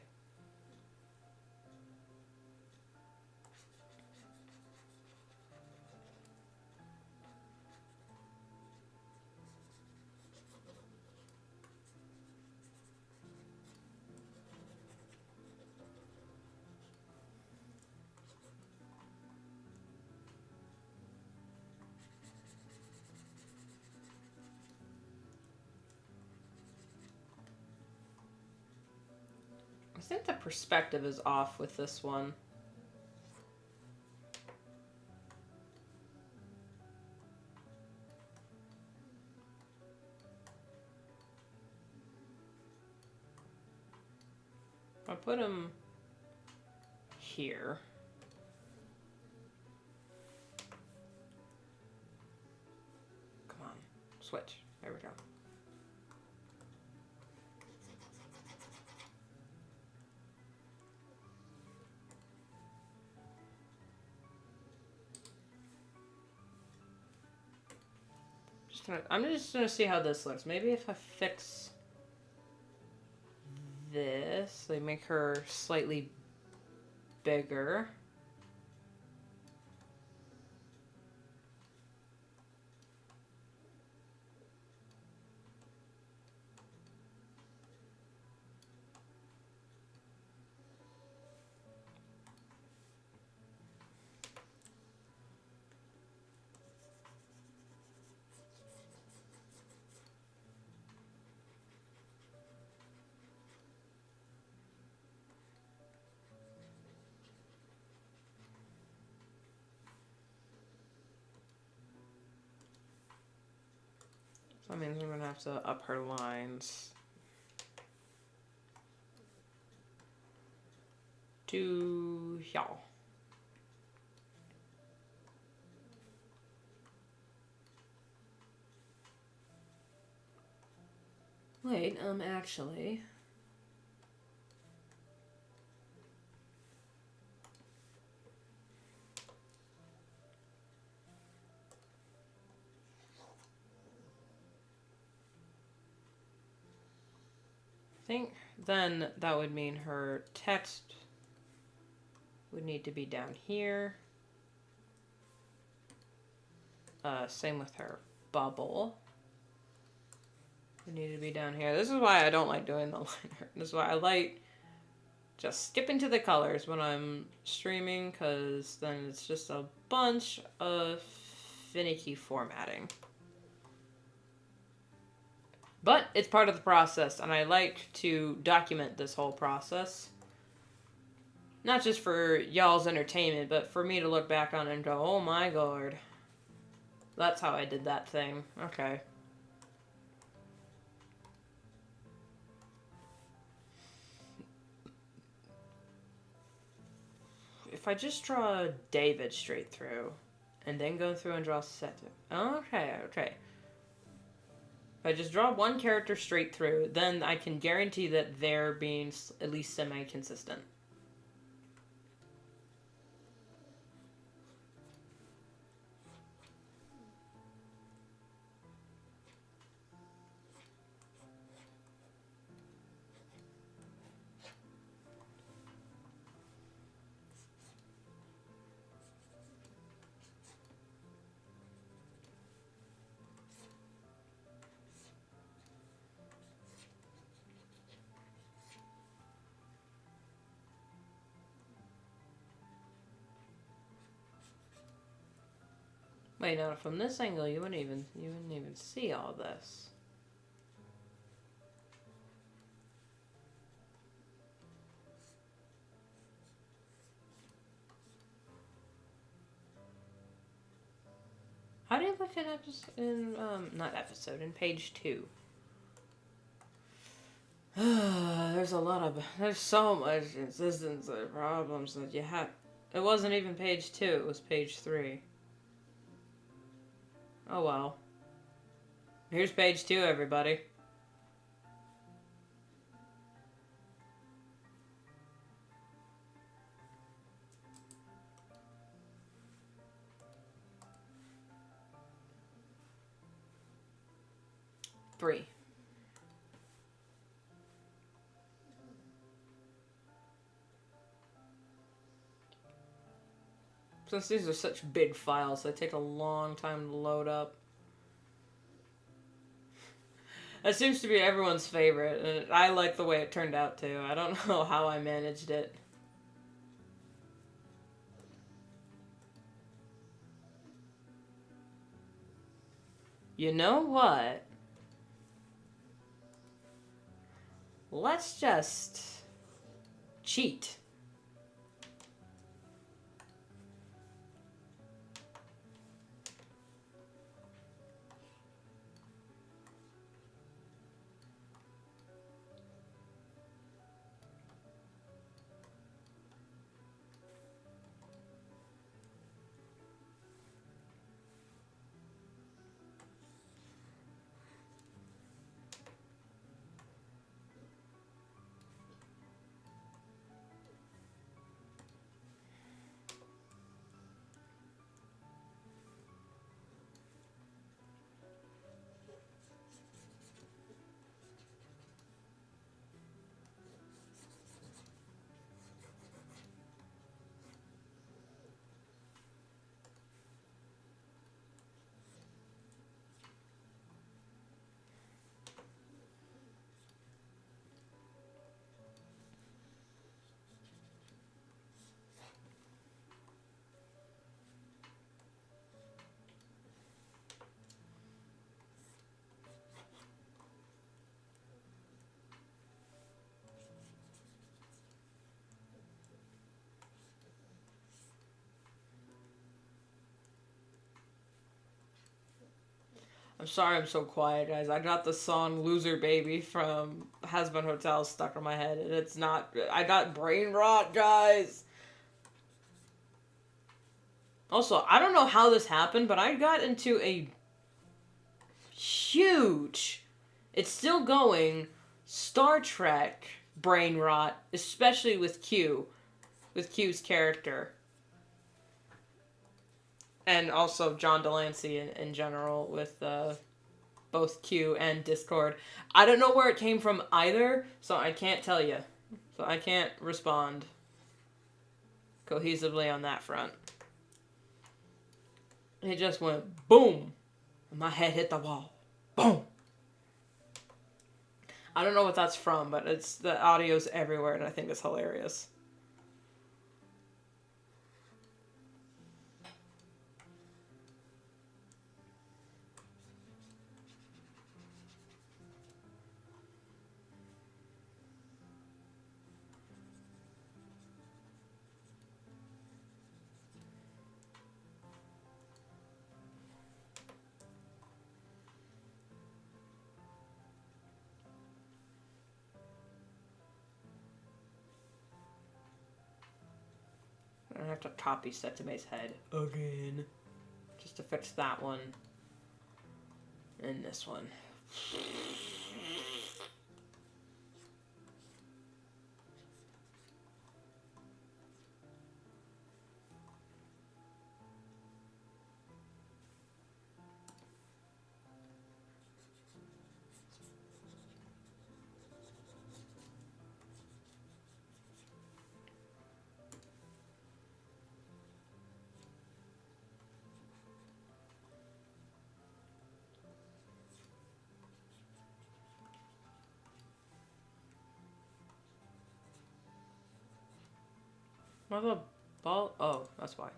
I think the perspective is off with this one. I put him here. Come on, switch. There we go. I'm just gonna see how this looks. Maybe if I fix this, they make her slightly bigger. So that means I'm gonna have to up her lines to y'all. Wait, actually... I think then that would mean her text would need to be down here. Same with her bubble. Would need to be down here. This is why I don't like doing the liner. This is why I like just skipping to the colors when I'm streaming, because then it's just a bunch of finicky formatting. But it's part of the process, and I like to document this whole process. Not just for y'all's entertainment, but for me to look back on and go, oh my god. That's how I did that thing. Okay. If I just draw David straight through, and then go through and draw Seth. Okay. If I just draw one character straight through, then I can guarantee that they're being at least semi-consistent. Wait, no, from this angle you wouldn't even see all this. How do you look at in page 2? There's so much consistency problems that you have. It wasn't even page 2, it was page 3. Oh well. Here's page 2, everybody. Three. Since these are such big files, they take a long time to load up. That seems to be everyone's favorite, and I like the way it turned out too. I don't know how I managed it. You know what? Let's just cheat. I'm sorry I'm so quiet, guys. I got the song Loser Baby from Has-Been Hotel stuck in my head, and it's not... I got brain rot, guys! Also, I don't know how this happened, but I got into a huge It's still going. Star Trek brain rot, especially with Q's character. And also John Delancey in general with both Q and Discord. I don't know where it came from either, so I can't tell you. So I can't respond cohesively on that front. It just went boom, and my head hit the wall. Boom. I don't know what that's from, but it's the audio's everywhere, and I think it's hilarious. I have to copy Setame's head again. Just to fix that one. And this one. What the ball? Oh, that's why. It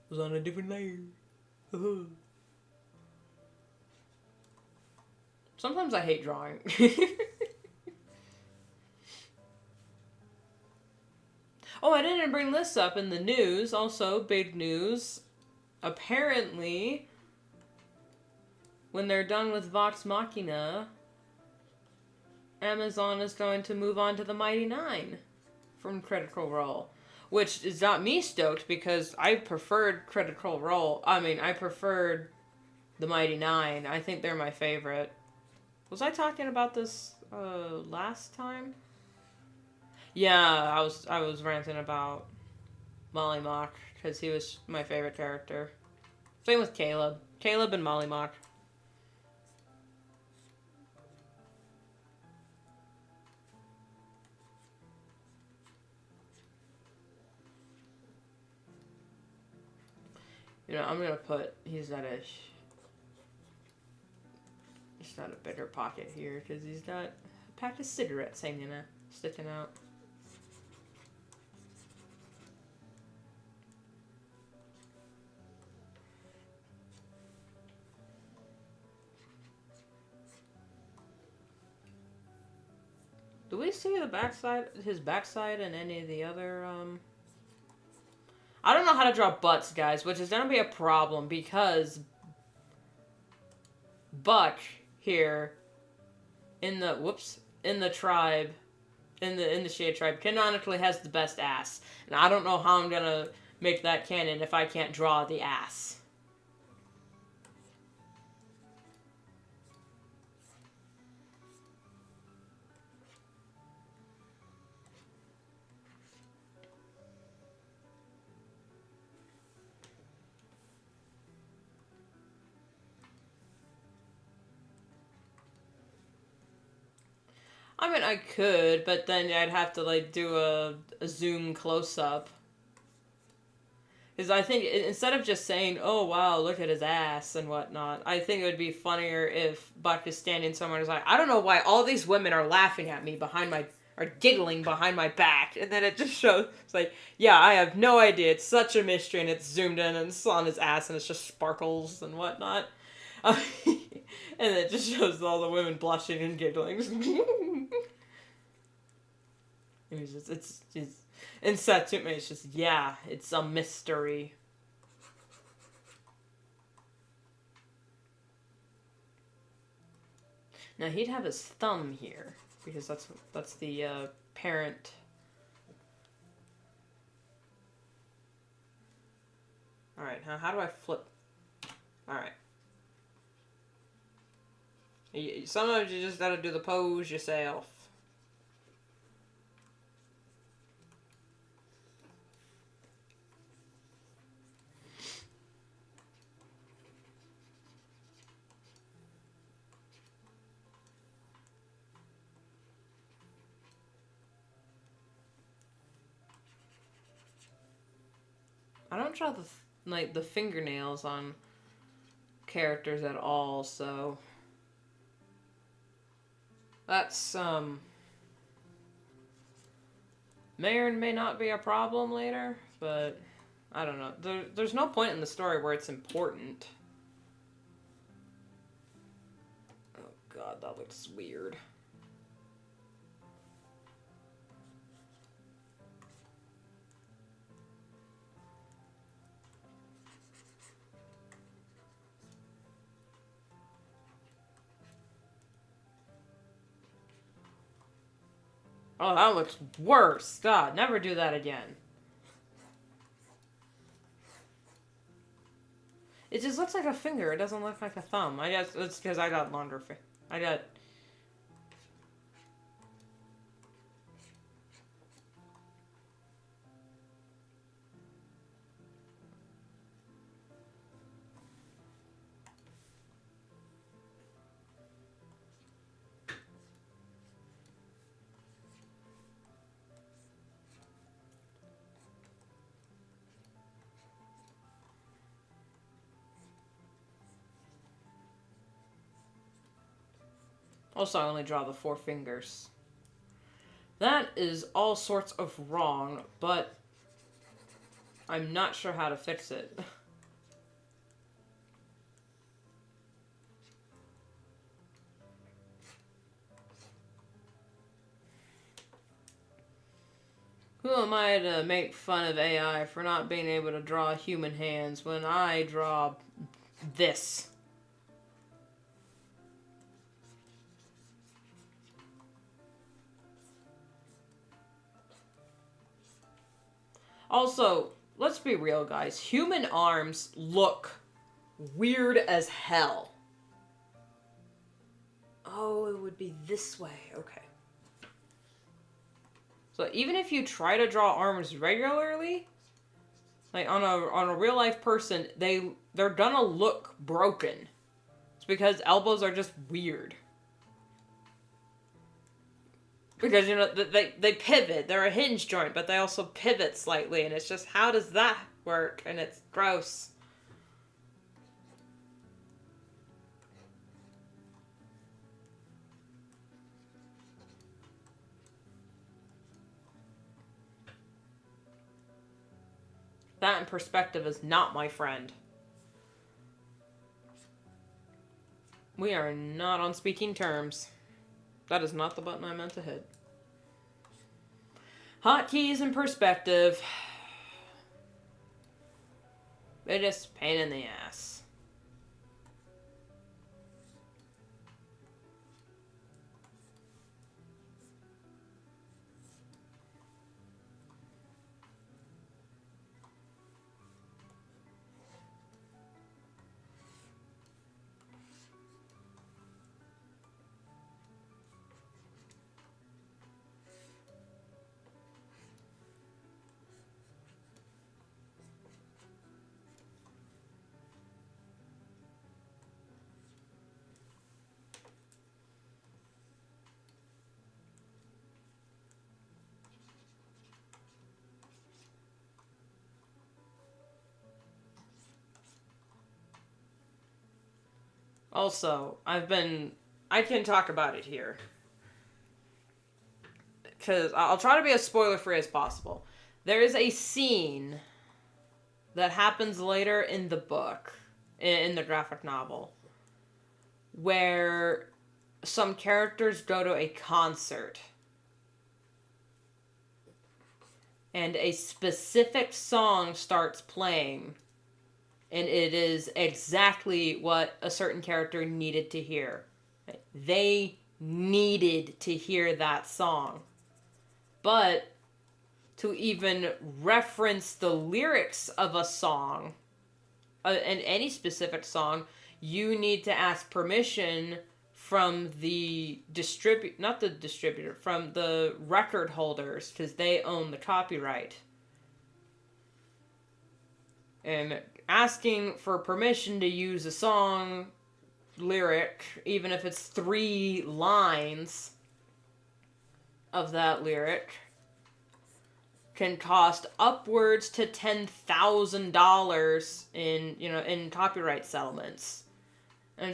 was on a different layer. Sometimes I hate drawing. Oh, I didn't bring this up in the news. Also, big news. Apparently, when they're done with Vox Machina, Amazon is going to move on to the Mighty Nine from Critical Role. Which is not me stoked, because I preferred Critical Role. I preferred the Mighty Nine. I think they're my favorite. Was I talking about this last time? Yeah, I was ranting about Molly Mock, because he was my favorite character. Same with Caleb. Caleb and Molly Mock. You know, I'm gonna put, he's got a bigger pocket here, because he's got a pack of cigarettes hanging out, sticking out. Do we see his backside in any of the other, I don't know how to draw butts, guys, which is gonna be a problem, because Buck here in the tribe, in the Shade tribe, canonically has the best ass. And I don't know how I'm gonna make that canon if I can't draw the ass. I could, but then I'd have to, like, do a zoom close-up. Because I think, instead of just saying, oh, wow, look at his ass and whatnot, I think it would be funnier if Buck is standing somewhere and is like, I don't know why all these women are laughing at me or giggling behind my back. And then it just shows, it's like, yeah, I have no idea. It's such a mystery, and it's zoomed in, and it's on his ass, and it's just sparkles and whatnot. And it just shows all the women blushing and giggling. It's in Satsuma, it's just, yeah, it's a mystery. Now he'd have his thumb here, because that's the parent. All right, now how do I flip? Alright. Sometimes you just gotta do the pose yourself. I don't draw the fingernails on characters at all, so that's may or may not be a problem later, but I don't know. There's no point in the story where it's important. Oh god, that looks weird. Oh, that looks worse. God, never do that again. It just looks like a finger. It doesn't look like a thumb. I guess it's because I got longer I got... Also, I only draw the 4 fingers. That is all sorts of wrong, but I'm not sure how to fix it. Who am I to make fun of AI for not being able to draw human hands when I draw this? Also, let's be real, guys. Human arms look weird as hell. Oh, it would be this way. Okay. So even if you try to draw arms regularly, like on a real life person, they're gonna look broken. It's because elbows are just weird. Because, you know, they pivot. They're a hinge joint, but they also pivot slightly. And it's just, how does that work? And it's gross. That in perspective is not my friend. We are not on speaking terms. That is not the button I meant to hit. Hotkeys and perspective. They're just pain in the ass. Also, I can talk about it here. Because I'll try to be as spoiler-free as possible. There is a scene that happens later in the book, in the graphic novel, where some characters go to a concert. And a specific song starts playing. And it is exactly what a certain character needed to hear. They needed to hear that song. But to even reference the lyrics of a song, in any specific song, you need to ask permission from the not the distributor, from the record holders, because they own the copyright. And asking for permission to use a song lyric, even if it's 3 lines of that lyric, can cost upwards to $10,000 in copyright settlements. And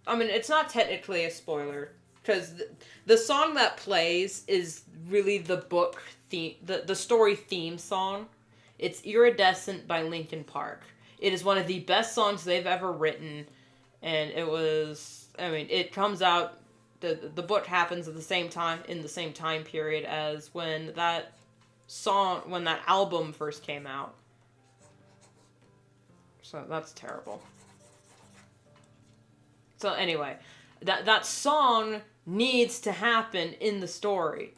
I mean, it's not technically a spoiler, because the song that plays is really the book theme, the story theme song. It's Iridescent by Linkin Park. It is one of the best songs they've ever written, and it comes out, the book happens at the same time, in the same time period as when that album first came out. So that's terrible. So anyway, that song needs to happen in the story.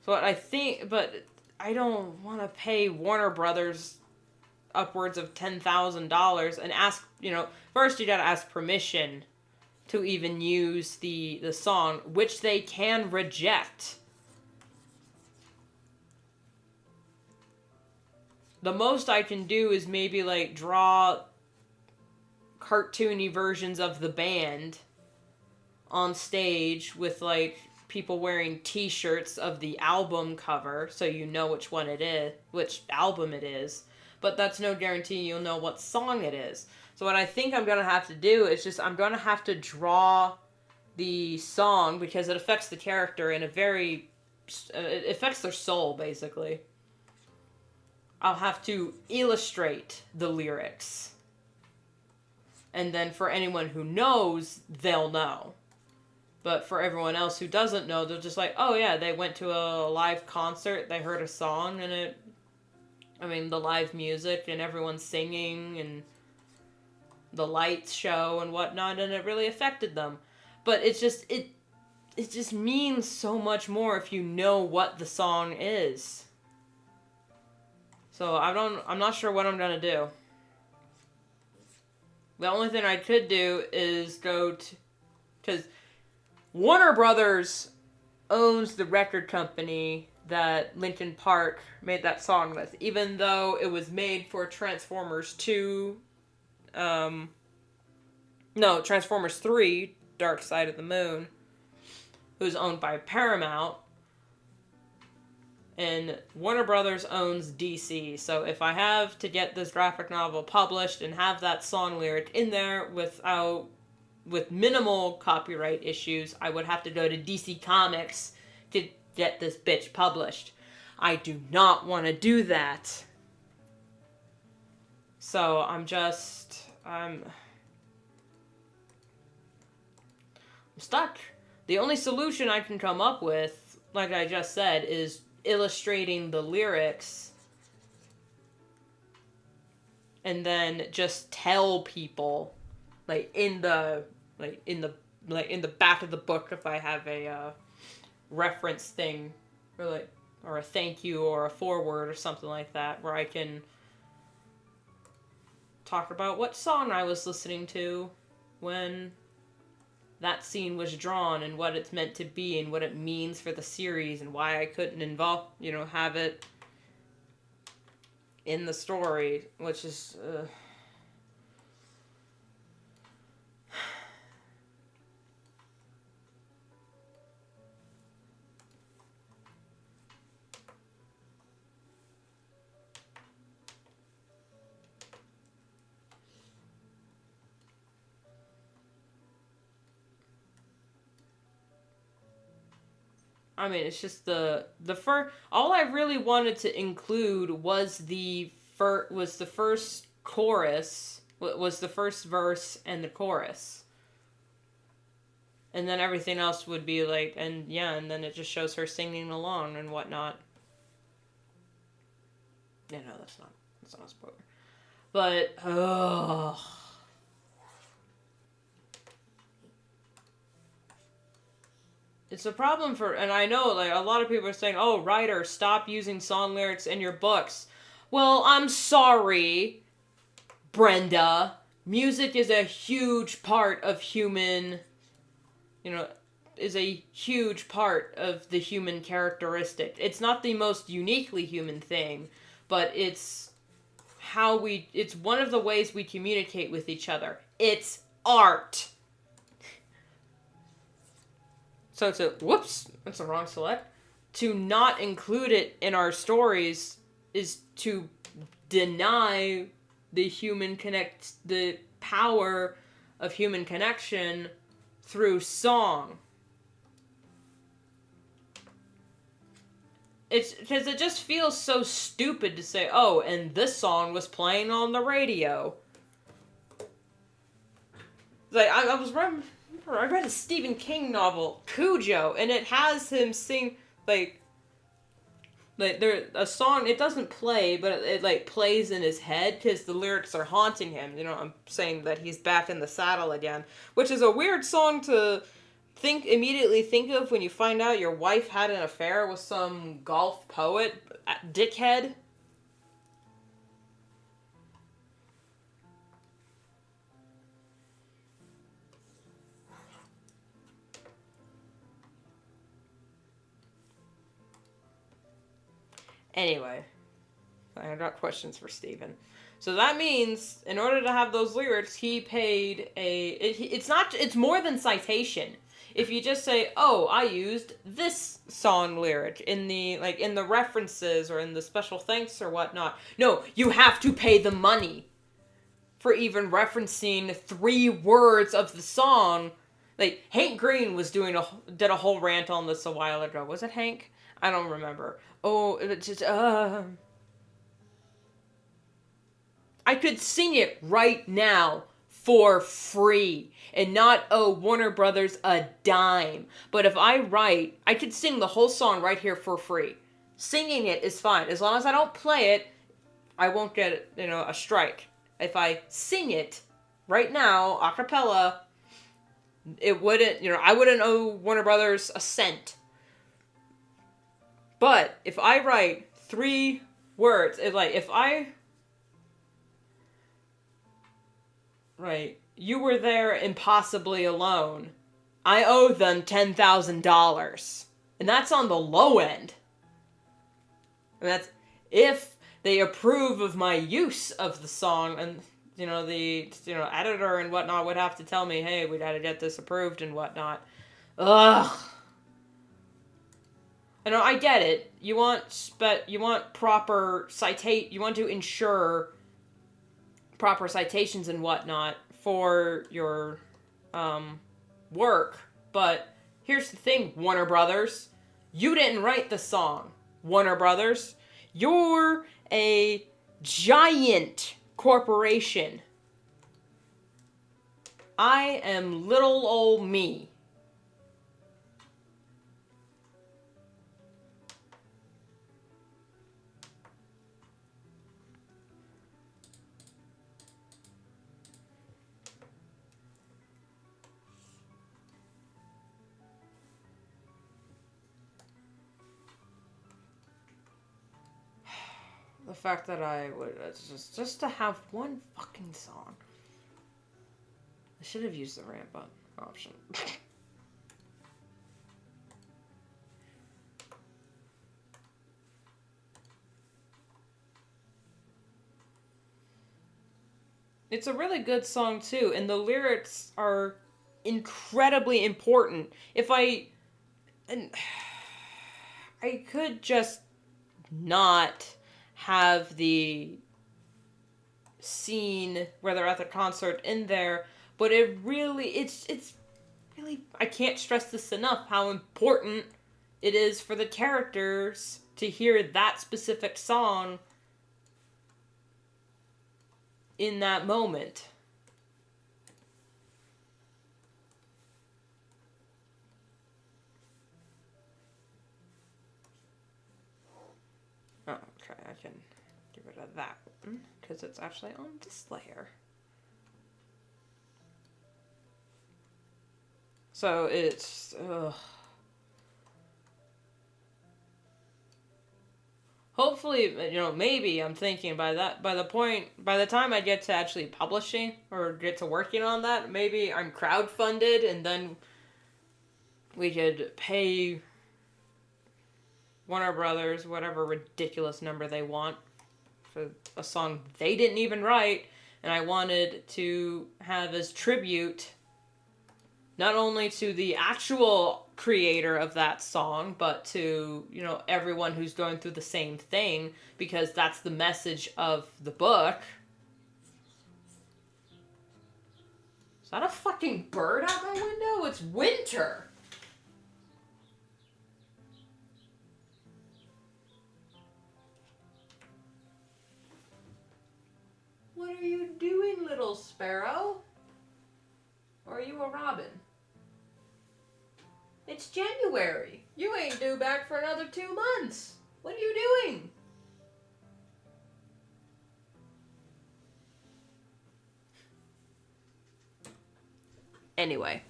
So I think, but I don't want to pay Warner Brothers upwards of $10,000 and ask, first you gotta ask permission to even use the song, which they can reject. The most I can do is maybe draw cartoony versions of the band on stage with people wearing t-shirts of the album cover, so you know which album it is, but that's no guarantee you'll know what song it is. So what I think I'm gonna have to do is I'm gonna have to draw the song, because it affects the character in it affects their soul, basically. I'll have to illustrate the lyrics. And then for anyone who knows, they'll know. But for everyone else who doesn't know, they're just oh yeah, they went to a live concert, they heard a song, and the live music, and everyone's singing, and the lights show and whatnot, and it really affected them. But it just means so much more if you know what the song is. So I'm not sure what I'm gonna do. The only thing I could do is because Warner Brothers owns the record company that Linkin Park made that song with, even though it was made for Transformers 2, Transformers 3, Dark Side of the Moon, who's owned by Paramount, and Warner Brothers owns DC, so if I have to get this graphic novel published and have that song lyric in there with minimal copyright issues, I would have to go to DC Comics to get this bitch published. I do not want to do that. So I'm stuck. The only solution I can come up with, like I just said, is illustrating the lyrics and then just tell people in the back of the book, if I have a reference thing, or a thank you or a foreword or something like that, where I can talk about what song I was listening to when that scene was drawn, and what it's meant to be, and what it means for the series, and why I couldn't have it in the story, which is it's just the first. All I really wanted to include was the first chorus, was the first verse and the chorus, and then everything else would be and then it just shows her singing along and whatnot. Yeah, no, that's not a spoiler, but It's a problem for, and I know like a lot of people are saying, "Oh, writer, stop using song lyrics in your books." Well, I'm sorry, Brenda. Music is a huge part of human, you know, is a huge part of the human characteristic. It's not the most uniquely human thing, but it's one of the ways we communicate with each other. It's art. So whoops, that's the wrong select. To not include it in our stories is to deny the power of human connection through song. It's because it just feels so stupid to say, oh, and this song was playing on the radio. Like I read a Stephen King novel, Cujo, and it has him sing like there a song. It doesn't play, but it like plays in his head because the lyrics are haunting him. You know, I'm saying that he's back in the saddle again, which is a weird song to immediately think of when you find out your wife had an affair with some golf poet, dickhead. Anyway, I got questions for Steven. So that means, in order to have those lyrics, he paid it's more than citation. If you just say, oh, I used this song lyric in the references or in the special thanks or whatnot. No, you have to pay the money for even referencing 3 words of the song. Like, Hank Green did a whole rant on this a while ago. Was it Hank? I don't remember. Oh, it just, I could sing it right now for free and not owe Warner Brothers a dime. But if I could sing the whole song right here for free. Singing it is fine. As long as I don't play it, I won't get, a strike. If I sing it right now, a cappella, it wouldn't, I wouldn't owe Warner Brothers a cent. But if I write 3 words, you were there impossibly alone, I owe them $10,000. And that's on the low end. And that's if they approve of my use of the song, and the editor and whatnot would have to tell me, hey, we gotta get this approved and whatnot. Ugh. I know, I get it. You want proper you want to ensure proper citations and whatnot for your work. But here's the thing, Warner Brothers. You didn't write the song, Warner Brothers. You're a giant corporation. I am little old me. The fact that I would just to have one fucking song. I should have used the ramp up option. It's a really good song too, and the lyrics are incredibly important. I could just not have the scene where they're at the concert in there, but it's really, I can't stress this enough, how important it is for the characters to hear that specific song in that moment. Oh, okay, I can get rid of that one, because it's actually on this layer. So it's, hopefully, maybe I'm thinking by the time I get to actually publishing or get to working on that, maybe I'm crowdfunded and then we could pay Warner Brothers whatever ridiculous number they want for a song they didn't even write, and I wanted to have as tribute not only to the actual creator of that song, but to, everyone who's going through the same thing, because that's the message of the book. Is that a fucking bird out my window? It's winter! What are you doing, little sparrow? Or are you a robin? It's January. You ain't due back for another 2 months. What are you doing? Anyway.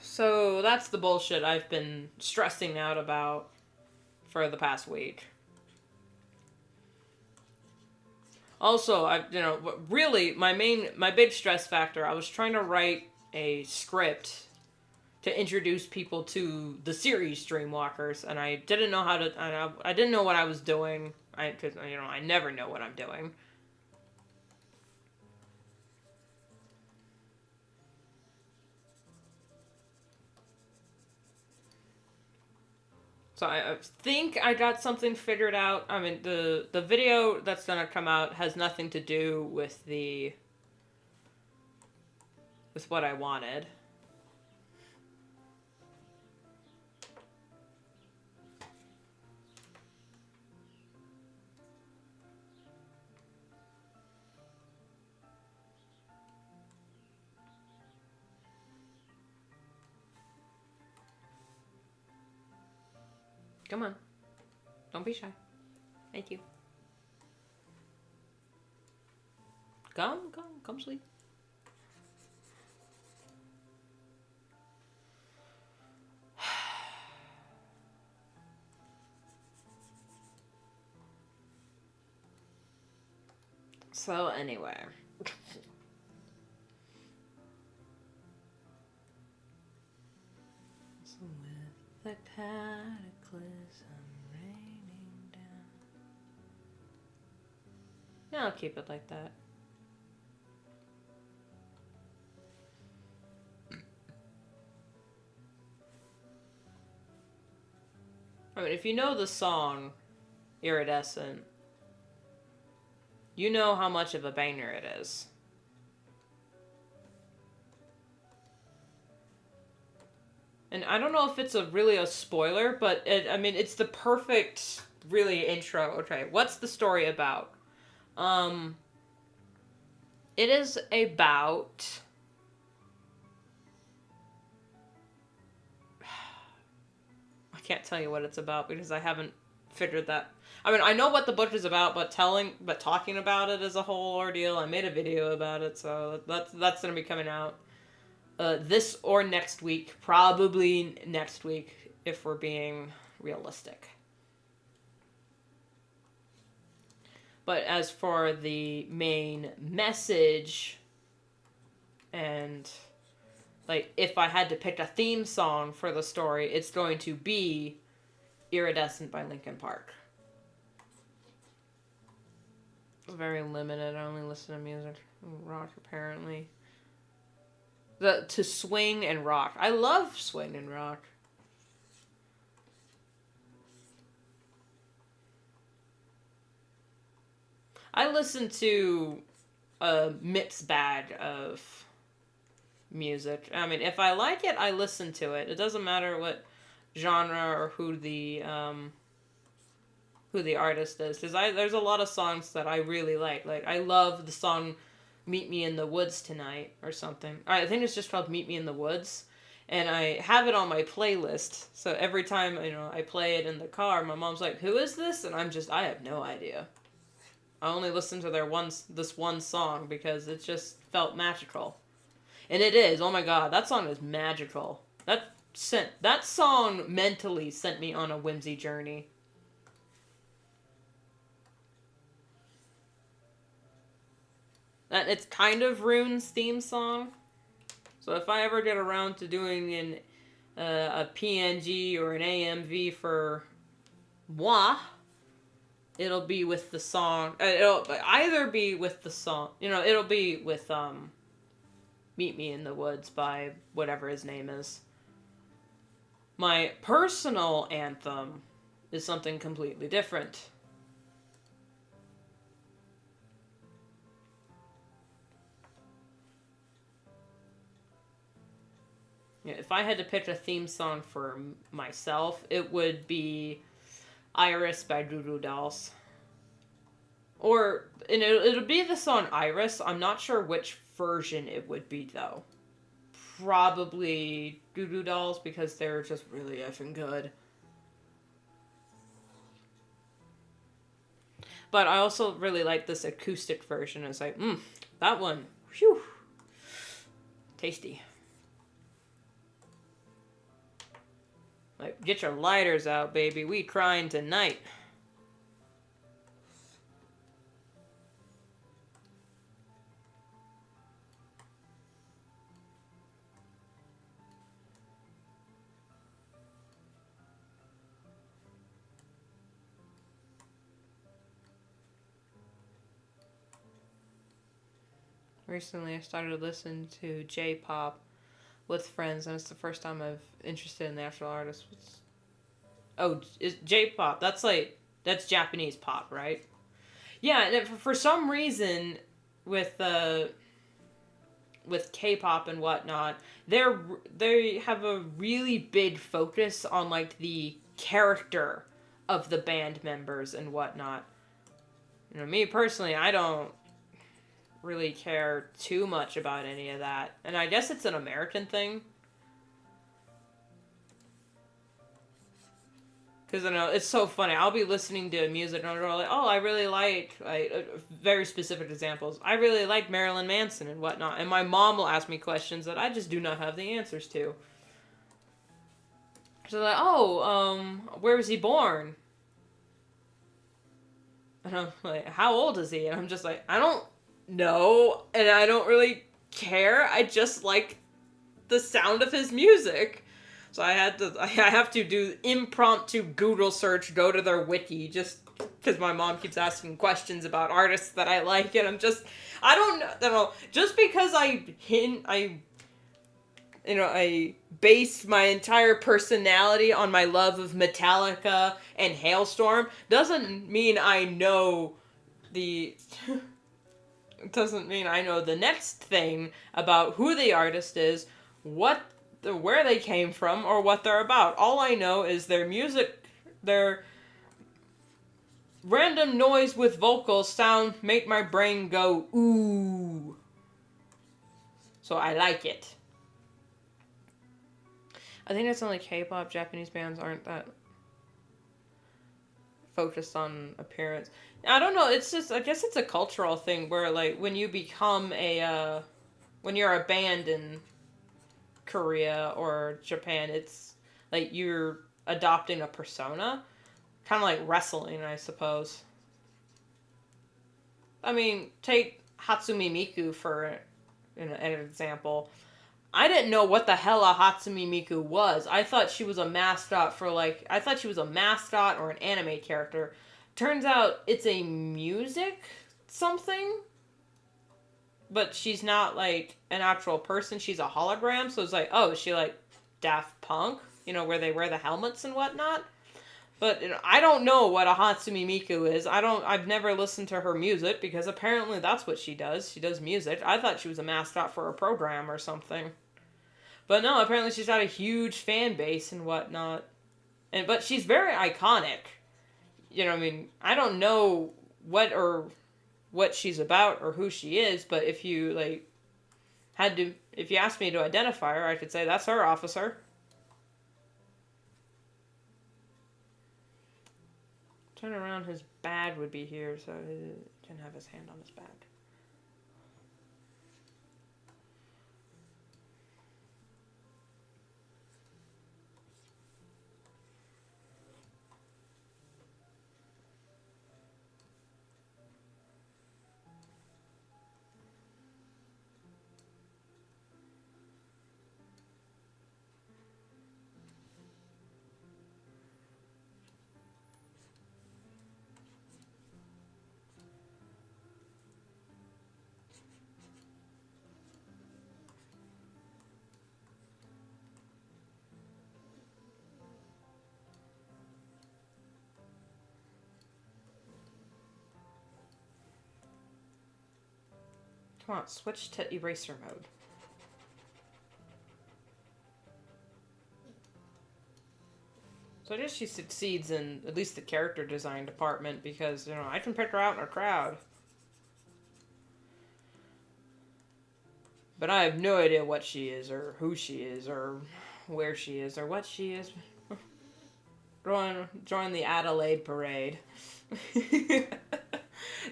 So that's the bullshit I've been stressing out about for the past week. Also, really my big stress factor, I was trying to write a script to introduce people to the series Dreamwalkers, and I didn't know how to, I didn't know what I was doing, because I never know what I'm doing. So I think I got something figured out. I mean, the video that's gonna come out has nothing to do with what I wanted. Come on. Don't be shy. Thank you. Come sleep. So anyway. So with the cataclysm raining down. Yeah, I'll keep it like that. I mean, if you know the song Iridescent, you know how much of a banger it is. And I don't know if it's really a spoiler, but it's the perfect, really, intro. Okay, what's the story about? It is about... I can't tell you what it's about because I haven't figured that. I mean, I know what the book is about, but talking about it is a whole ordeal. I made a video about it, so that's gonna be coming out this or next week. Probably next week, if we're being realistic. But as for the main message, and like if I had to pick a theme song for the story, it's going to be Iridescent by Linkin Park. Very limited. I only listen to music. Rock, apparently. To swing and rock. I love swing and rock. I listen to a mixed bag of music. I mean, if I like it, I listen to it. It doesn't matter what genre or who the artist is, because there's a lot of songs that I really like. Like, I love the song Meet Me in the Woods Tonight or something. I think it's just called Meet Me in the Woods, and I have it on my playlist, so every time I play it in the car, my mom's like, who is this? And I have no idea. I only listened to this one song because it just felt magical. And it is. Oh my god, that song is magical. That song mentally sent me on a whimsy journey. And it's kind of Rune's theme song. So if I ever get around to doing a PNG or an AMV for moi, it'll be with the song. It'll either be with the song. It'll be with "Meet Me in the Woods" by whatever his name is. My personal anthem is something completely different. Yeah, if I had to pick a theme song for myself, it would be Iris by Goo Goo Dolls. And it'll be the song Iris. I'm not sure which version it would be, though. Probably Goo Goo Dolls, because they're just really effing good. But I also really like this acoustic version. It's like, that one, whew, tasty. Like, get your lighters out, baby. We crying tonight. Recently, I started listening to J-pop with friends, and it's the first time I've interested in the actual artist. Is J-pop? That's Japanese pop, right? Yeah, and for some reason, with K-pop and whatnot, they have a really big focus on like the character of the band members and whatnot. Me personally, I don't really care too much about any of that. And I guess it's an American thing. Because I know, it's so funny. I'll be listening to music and I'll like, oh, I really like very specific examples. I really like Marilyn Manson and whatnot. And my mom will ask me questions that I just do not have the answers to. So like, where was he born? And I'm like, how old is he? And I'm just like, I don't know, and I don't really care. I just like the sound of his music. So I have to do impromptu Google search, go to their wiki, just because my mom keeps asking questions about artists that I like, and I don't know, just because I base my entire personality on my love of Metallica and Hailstorm doesn't mean I know the next thing about who the artist is, where they came from, or what they're about. All I know is their music, their random noise with vocals make my brain go, ooh. So I like it. I think it's only K-pop. Japanese bands aren't that focused on appearance. I don't know, it's just, I guess it's a cultural thing where, like, when you become when you're a band in Korea or Japan, it's, like, you're adopting a persona. Kind of like wrestling, I suppose. I mean, take Hatsune Miku for an example. I didn't know what the hell a Hatsune Miku was. I thought she was a mascot or an anime character. Turns out it's a music something. But she's not like an actual person. She's a hologram. So it's like, oh, is she like Daft Punk? Where they wear the helmets and whatnot? But I don't know what a Hatsune Miku is. I've never listened to her music because apparently that's what she does. She does music. I thought she was a mascot for a program or something. But no, apparently she's got a huge fan base and whatnot. But she's very iconic. I don't know what she's about or who she is, but if you asked me to identify her, I could say that's her, officer. Turn around, his bag would be here, so he can have his hand on his bag. Come on, switch to eraser mode. So I guess she succeeds in at least the character design department because, you know, I can pick her out in a crowd. But I have no idea what she is or who she is or where she is or what she is. Join the Adelaide parade.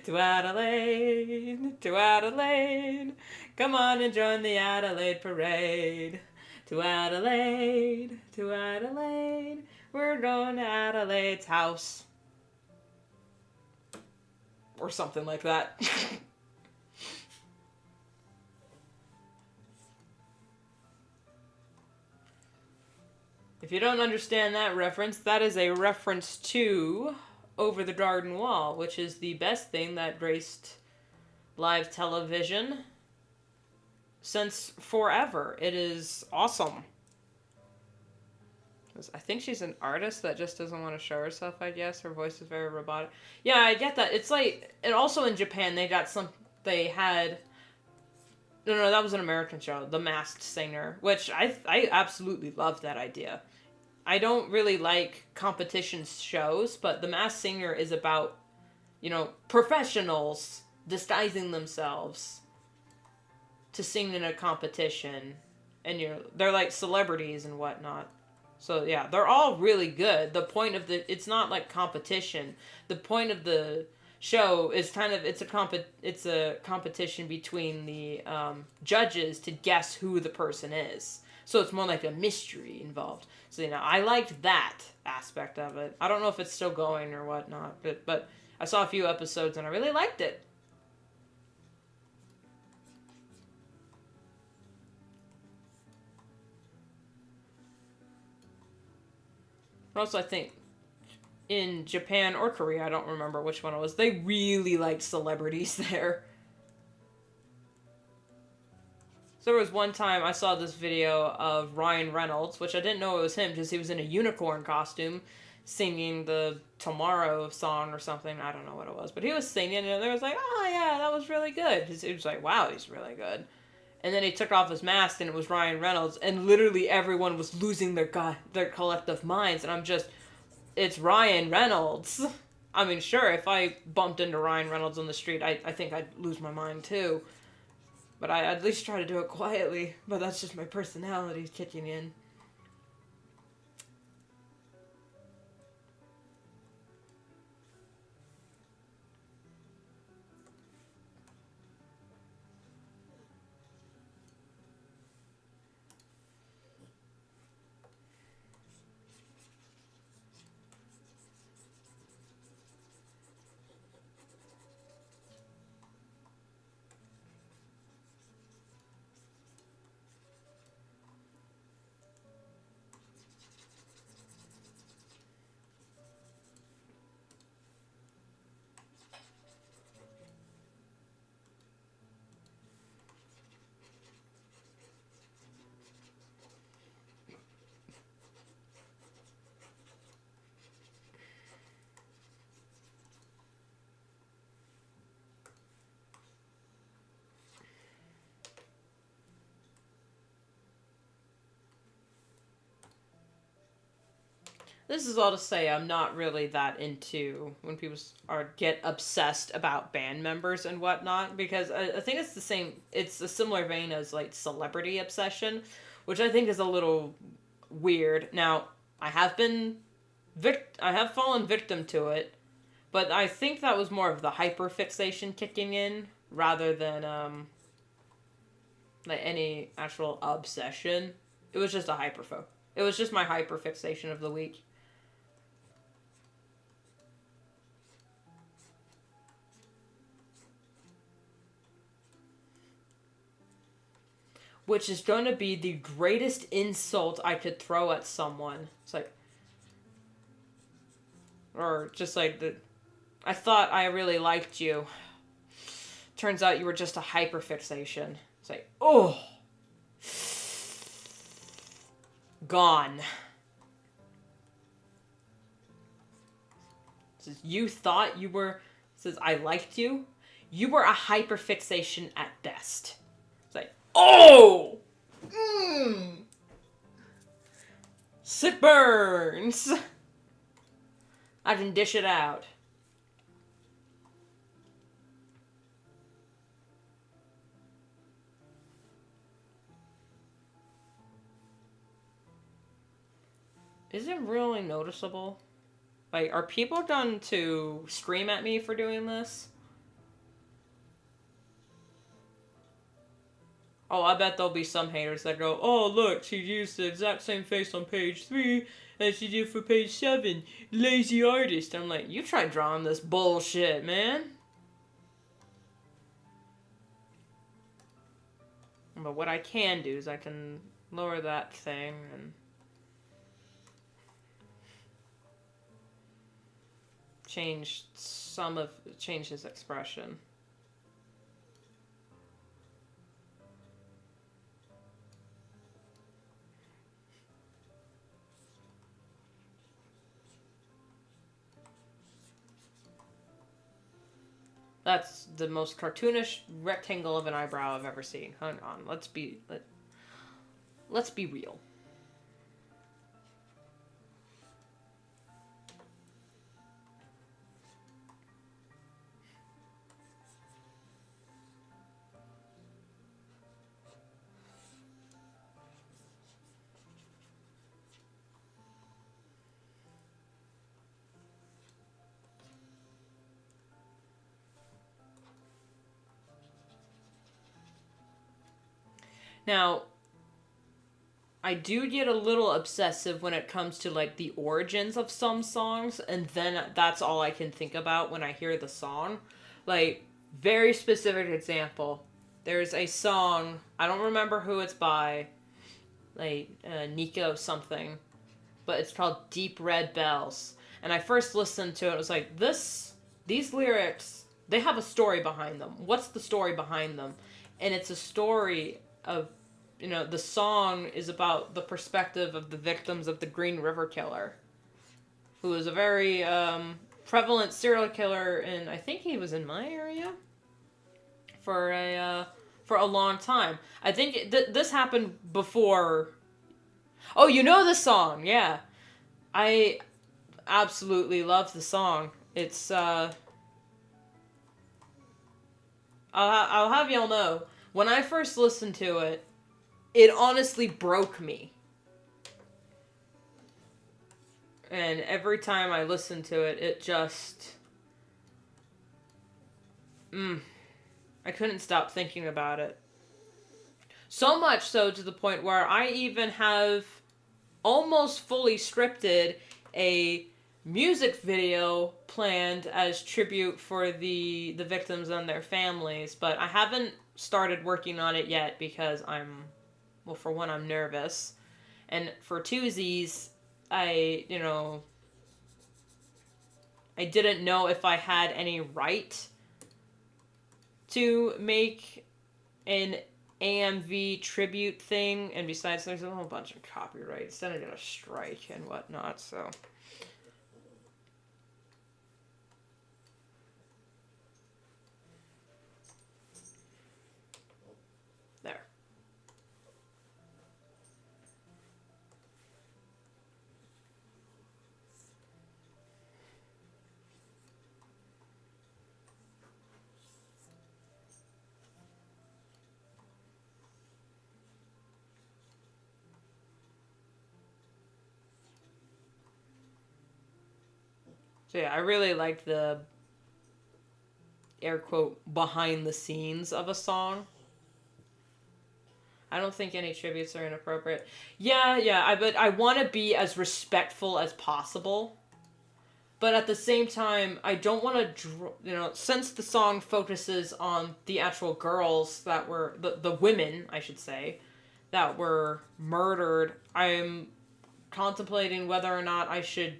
To Adelaide, to Adelaide, come on and join the Adelaide parade. To Adelaide, to Adelaide, we're going to Adelaide's house. Or something like that. If you don't understand that reference, that is a reference to Over the Garden Wall, which is the best thing that graced live television since forever. It is awesome. I think she's an artist that just doesn't want to show herself, I guess. Her voice is very robotic. Yeah, I get that. It's like, and also in Japan, they had, no, that was an American show, The Masked Singer, which I absolutely love that idea. I don't really like competition shows, but The Masked Singer is about, you know, professionals disguising themselves to sing in a competition, and they're like celebrities and whatnot. So yeah, they're all really good. It's not like competition. The point of the show is it's a competition between the judges to guess who the person is. So it's more like a mystery involved. So, you know, I liked that aspect of it. I don't know if it's still going or whatnot, but I saw a few episodes and I really liked it. But also, I think in Japan or Korea, I don't remember which one it was, they really liked celebrities there. So there was one time I saw this video of Ryan Reynolds, which I didn't know it was him because he was in a unicorn costume singing the Tomorrow song or something. I don't know what it was. But he was singing and they was like, oh yeah, that was really good. He was like, wow, he's really good. And then he took off his mask and it was Ryan Reynolds and literally everyone was losing their collective minds. And it's Ryan Reynolds. I mean, sure, if I bumped into Ryan Reynolds on the street, I think I'd lose my mind too. But I at least try to do it quietly. But that's just my personality kicking in. This is all to say I'm not really that into when people get obsessed about band members and whatnot, because I think it's the same, it's a similar vein as like celebrity obsession, which I think is a little weird. Now, I have fallen victim to it, But I think that was more of the hyperfixation kicking in rather than like any actual obsession. It was just a hyperfo. It was just my hyperfixation of the week. Which is going to be the greatest insult I could throw at someone. It's like, or just like the, I thought I really liked you. Turns out you were just a hyperfixation. It's like, oh, gone. It says, you thought you were, it says, I liked you. You were a hyperfixation at best. It's like, oh! Sick burns! I can dish it out. Is it really noticeable? Like, are people going to scream at me for doing this? Oh, I bet there'll be some haters that go, oh, look, she used the exact same face on page 3 as she did for page 7. Lazy artist. I'm like, you try drawing this bullshit, man. But what I can do is I can lower that thing and change his expression. That's the most cartoonish rectangle of an eyebrow I've ever seen. Hang on, let's be real. Now, I do get a little obsessive when it comes to, like, the origins of some songs, and then that's all I can think about when I hear the song. Like, very specific example. There's a song, I don't remember who it's by, like, Nico something, but it's called Deep Red Bells. And I first listened to it, it was like, these lyrics, they have a story behind them. What's the story behind them? And it's a story of, the song is about the perspective of the victims of the Green River Killer, who was a very prevalent serial killer, and I think he was in my area for a long time. I think this happened before. Oh, you know the song, yeah. I absolutely love the song. It's I'll have y'all know, when I first listened to it, it honestly broke me. And every time I listen to it, it just... I couldn't stop thinking about it. So much so to the point where I even have almost fully scripted a music video planned as tribute for the victims and their families, but I haven't started working on it yet because for one, I'm nervous, and for twosies, I didn't know if I had any right to make an AMV tribute thing, and besides, there's a whole bunch of copyrights, then I get a strike and whatnot, so... There. So yeah, I really like the air quote behind the scenes of a song. I don't think any tributes are inappropriate. Yeah, but I want to be as respectful as possible. But at the same time, I don't want to, since the song focuses on the actual girls that were, the women, I should say, that were murdered, I'm contemplating whether or not I should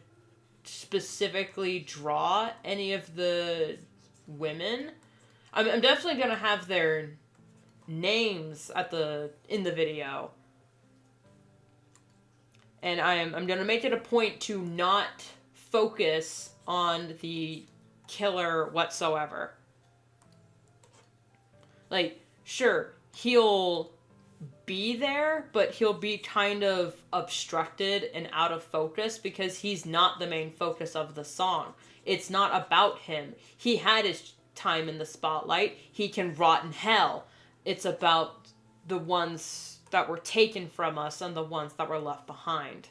specifically draw any of the women. I'm definitely going to have their names in the video. And I'm going to make it a point to not focus on the killer whatsoever. Like, sure, he'll be there, but he'll be kind of obstructed and out of focus because he's not the main focus of the song. It's not about him. He had his time in the spotlight. He can rot in hell. It's about the ones that were taken from us and the ones that were left behind.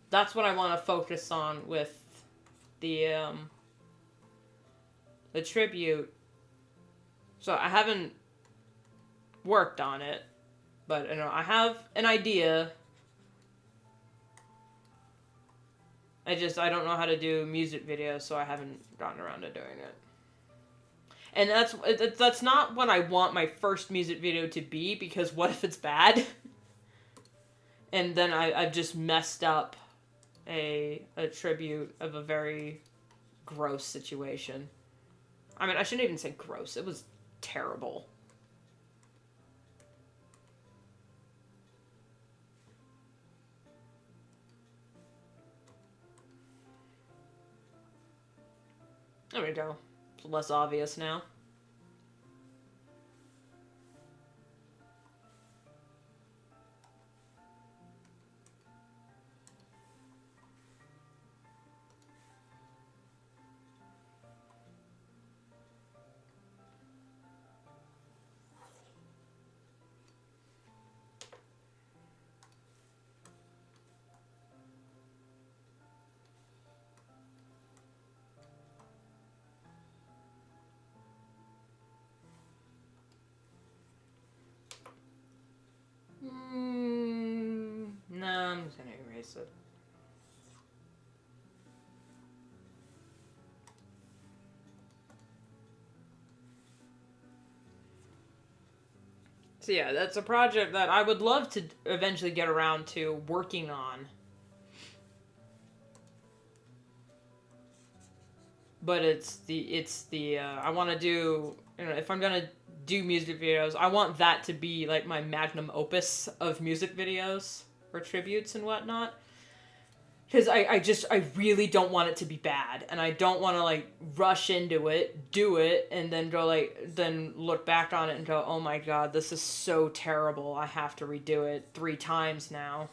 That's what I want to focus on with the tribute. So I haven't worked on it, but I have an idea. I don't know how to do music videos, so I haven't gotten around to doing it. And that's not what I want my first music video to be, because what if it's bad? And then I've just messed up a tribute of a very gross situation. I mean, I shouldn't even say gross. It was terrible. There we go. It's less obvious now. No, I'm just gonna erase it. So yeah, that's a project that I would love to eventually get around to working on. But it's the I want to do, if I'm gonna do music videos, I want that to be like my magnum opus of music videos or tributes and whatnot. Because I really don't want it to be bad, and I don't want to like rush into it, do it, and then then look back on it and go, oh my god, this is so terrible, I have to redo it 3 times now.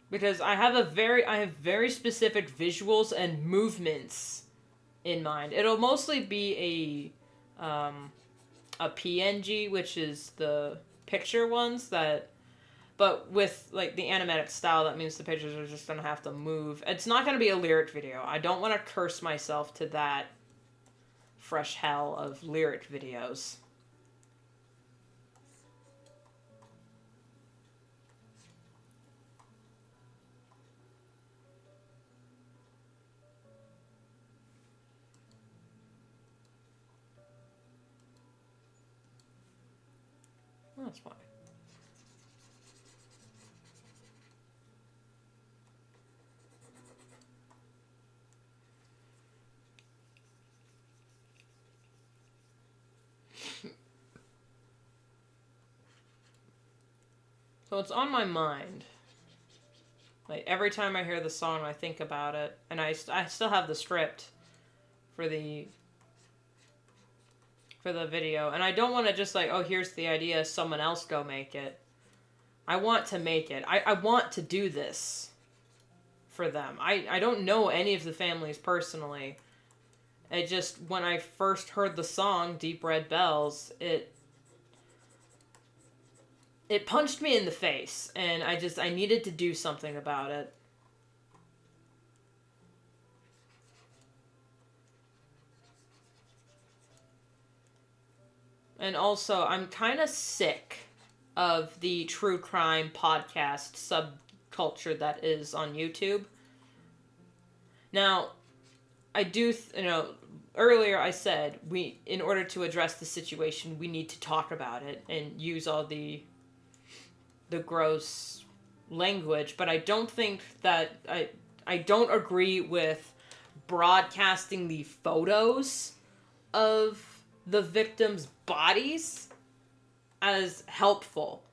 Because I have very specific visuals and movements in mind. It'll mostly be a PNG, which is the picture ones but with like the animatic style, that means the pictures are just gonna have to move. It's not gonna be a lyric video. I don't want to curse myself to that fresh hell of lyric videos. That's fine. So it's on my mind. Like, every time I hear the song, I think about it. And I still have the script for the video. And I don't want to just like, oh, here's the idea, someone else go make it. I want to make it. I want to do this for them. I don't know any of the families personally. It just, when I first heard the song, Deep Red Bells, it punched me in the face, and I needed to do something about it. And also, I'm kind of sick of the true crime podcast subculture that is on YouTube. Now, I do, earlier I said in order to address the situation, we need to talk about it and use all the gross language, but I don't think that I don't agree with broadcasting the photos of the victims' bodies as helpful.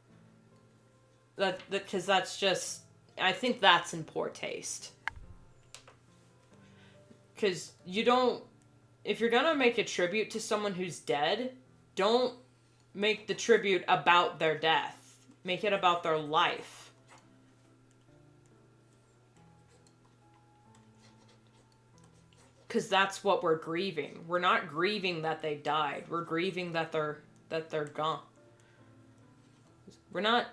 Because that's just, I think that's in poor taste. Because you don't, if you're gonna make a tribute to someone who's dead, don't make the tribute about their death. Make it about their life. Because that's what we're grieving. We're not grieving that they died. We're grieving that they're gone. We're not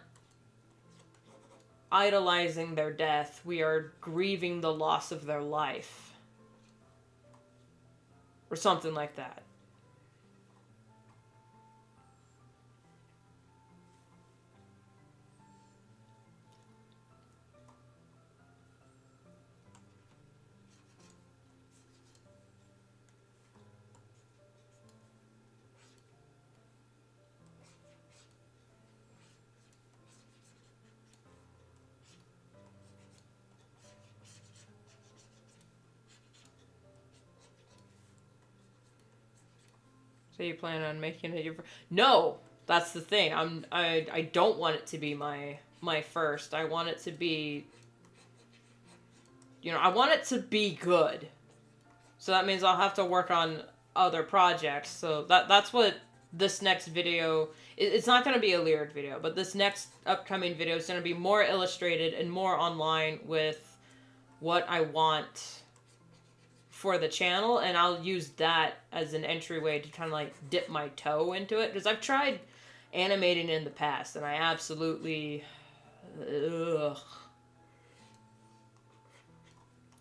idolizing their death. We are grieving the loss of their life. Or something like that. So you plan on making it your first? No, that's the thing. I don't want it to be my first. I want it to be, I want it to be good. So that means I'll have to work on other projects. So that's what this next video, it's not going to be a lyric video, but this next upcoming video is going to be more illustrated and more online with what I want for the channel, and I'll use that as an entryway to kind of like dip my toe into it, because I've tried animating in the past and I absolutely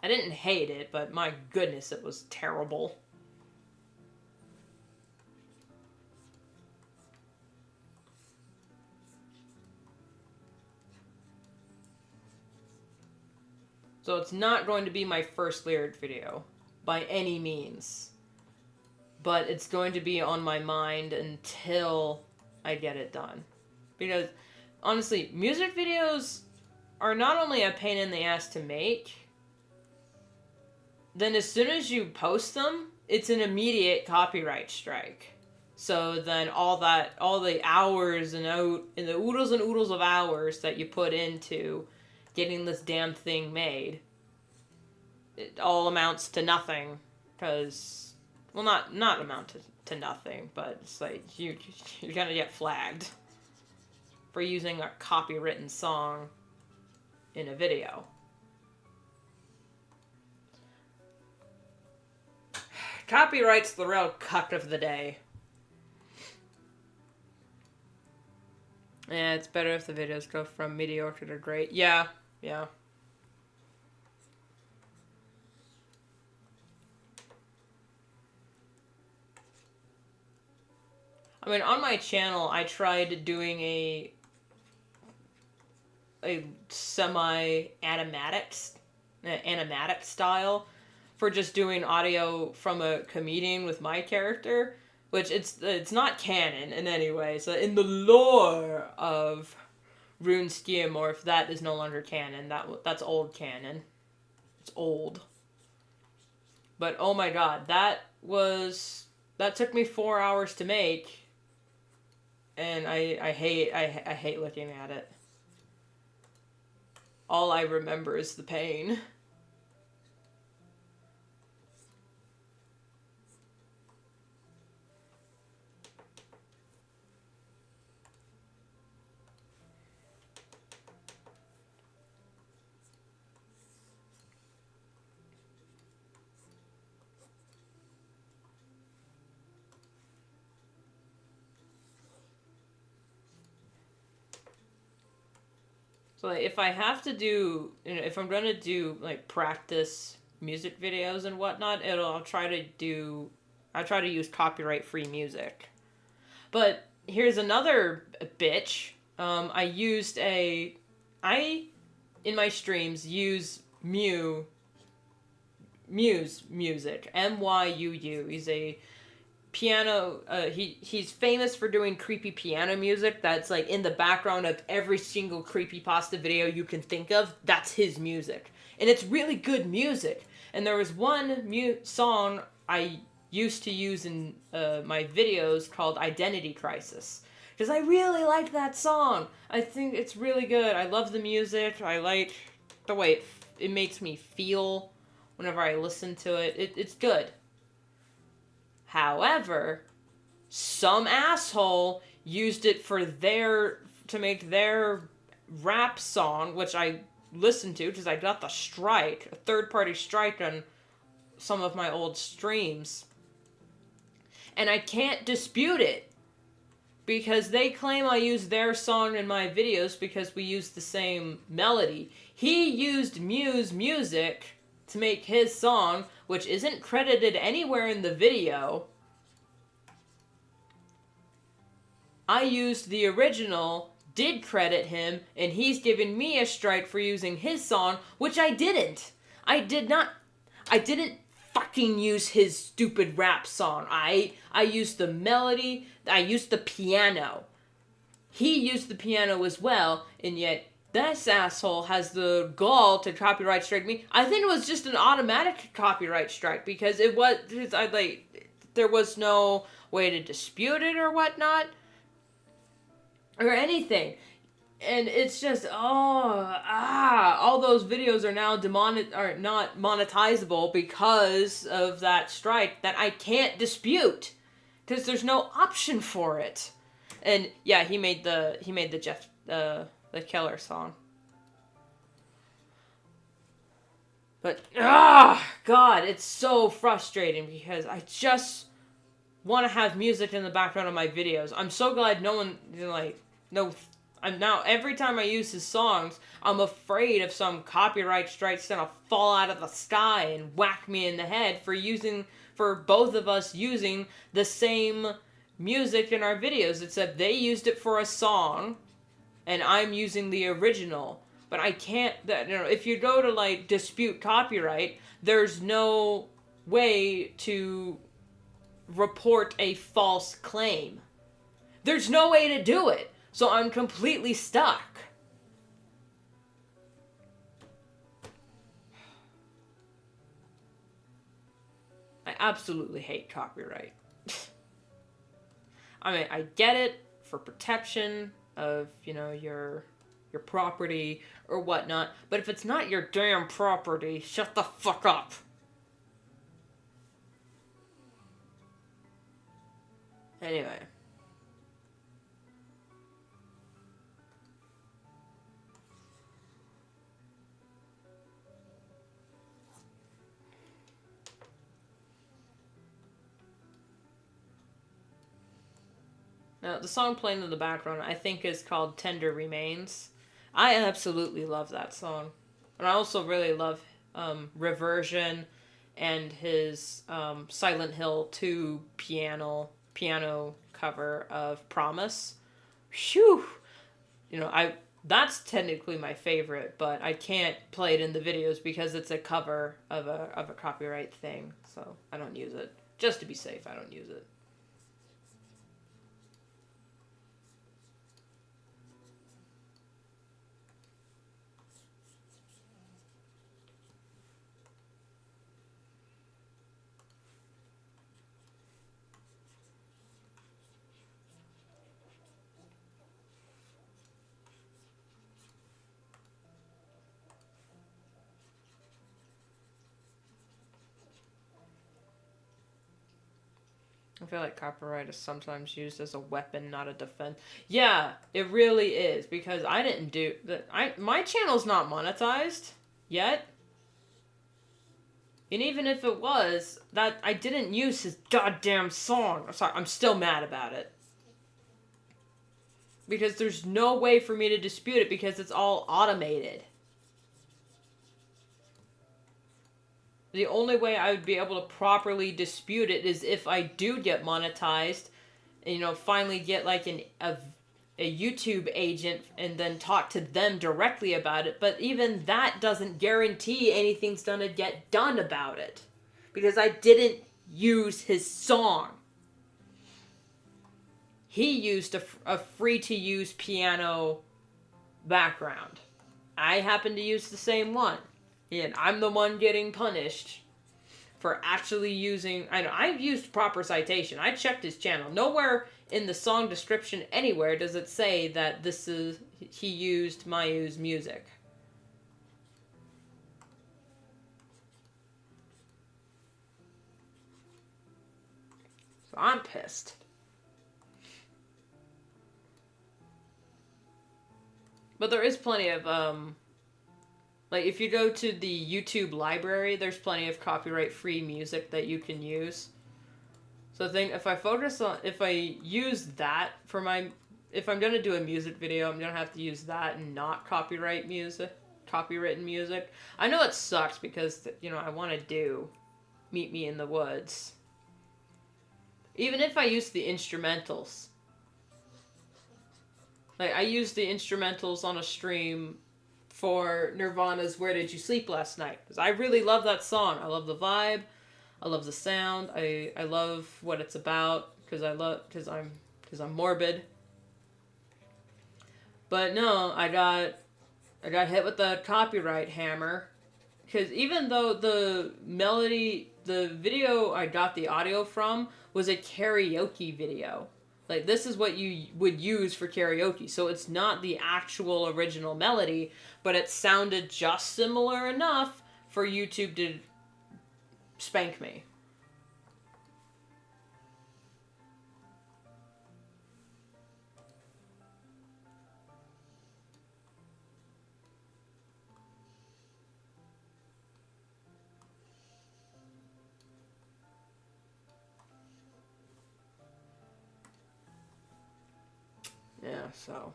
I didn't hate it, but my goodness, it was terrible. So it's not going to be my first lyric video by any means, but it's going to be on my mind until I get it done. Because honestly, music videos are not only a pain in the ass to make, then as soon as you post them, it's an immediate copyright strike. So then all the hours and the oodles and oodles of hours that you put into getting this damn thing made, it all amounts to nothing. Because, well, not amount to nothing, but it's like you're gonna get flagged for using a copywritten song in a video. Copyright's the real cuck of the day. Yeah, it's better if the videos go from mediocre to great. Yeah. I mean, on my channel, I tried doing a animatic style for just doing audio from a comedian with my character, which it's not canon in any way. So in the lore of RuneSkiamorph, that is no longer canon. That's old canon. It's old. But oh my god, that took me 4 hours to make, and I hate looking at it. All I remember is the pain. So like, if I have to do, if I'm gonna do like practice music videos and whatnot, I try to use copyright free music. But here's another bitch. I in my streams use Myuu's music. Myuu. He's a piano. He's famous for doing creepy piano music that's like in the background of every single creepypasta video you can think of. That's his music, and it's really good music. And there was one song I used to use in my videos called "Identity Crisis." Because I really like that song. I think it's really good. I love the music. I like the way it makes me feel whenever I listen to it. It's good. However, some asshole used it to make their rap song, which I listened to because I got the strike, a third-party strike on some of my old streams. And I can't dispute it because they claim I use their song in my videos because we use the same melody. He used Myuu's music to make his song, which isn't credited anywhere in the video. I used the original, did credit him, and he's giving me a strike for using his song, which I didn't. I didn't fucking use his stupid rap song. I used the melody, I used the piano. He used the piano as well, and yet this asshole has the gall to copyright strike me. I think it was just an automatic copyright strike because there was no way to dispute it or whatnot or anything. And it's just all those videos are now are not monetizable because of that strike that I can't dispute because there's no option for it. And yeah, he made the Jeff the Keller song. But God, it's so frustrating because I just want to have music in the background of my videos. I'm so glad no one I'm now every time I use his songs, I'm afraid of some copyright strike's gonna fall out of the sky and whack me in the head for both of us using the same music in our videos, except they used it for a song and I'm using the original. But I can't, if you go to like dispute copyright, there's no way to report a false claim. There's no way to do it. So I'm completely stuck. I absolutely hate copyright. I mean, I get it for protection of, your property or whatnot, but if it's not your damn property, shut the fuck up. Anyway. Now, the song playing in the background, I think, is called Tender Remains. I absolutely love that song. And I also really love Reversion and his Silent Hill 2 piano cover of Promise. Phew! That's technically my favorite, but I can't play it in the videos because it's a cover of a copyright thing. So I don't use it. Just to be safe, I don't use it. I feel like copyright is sometimes used as a weapon, not a defense. Yeah, it really is, because I didn't do that. My channel's not monetized yet. And even if it was, that I didn't use his goddamn song. I'm sorry, I'm still mad about it. because there's no way for me to dispute it because it's all automated. The only way I would be able to properly dispute it is if I do get monetized and, you know, finally get like a YouTube agent and then talk to them directly about it. But even that doesn't guarantee anything's gonna get done about it. Because I didn't use his song. He used a free-to-use piano background. I happen to use the same one. And I'm the one getting punished for actually using... I know, I've used proper citation. I checked his channel. Nowhere in the song description anywhere does it say that he used Myuu's music. So I'm pissed. But there is plenty of, like, if you go to the YouTube library, there's plenty of copyright-free music that you can use. So I think if I use that for if I'm gonna do a music video, I'm gonna have to use that and not copywritten music. I know it sucks because, you know, I want to do Meet Me in the Woods. Even if I use the instrumentals. Like, I used the instrumentals on a stream for Nirvana's Where Did You Sleep Last Night? Because I really love that song. I love the vibe. I love the sound. I love what it's about. Because I'm morbid. But no, I got hit with the copyright hammer. Because even though the video I got the audio from was a karaoke video. Like, this is what you would use for karaoke. So it's not the actual original melody, but it sounded just similar enough for YouTube to spank me. Yeah, so.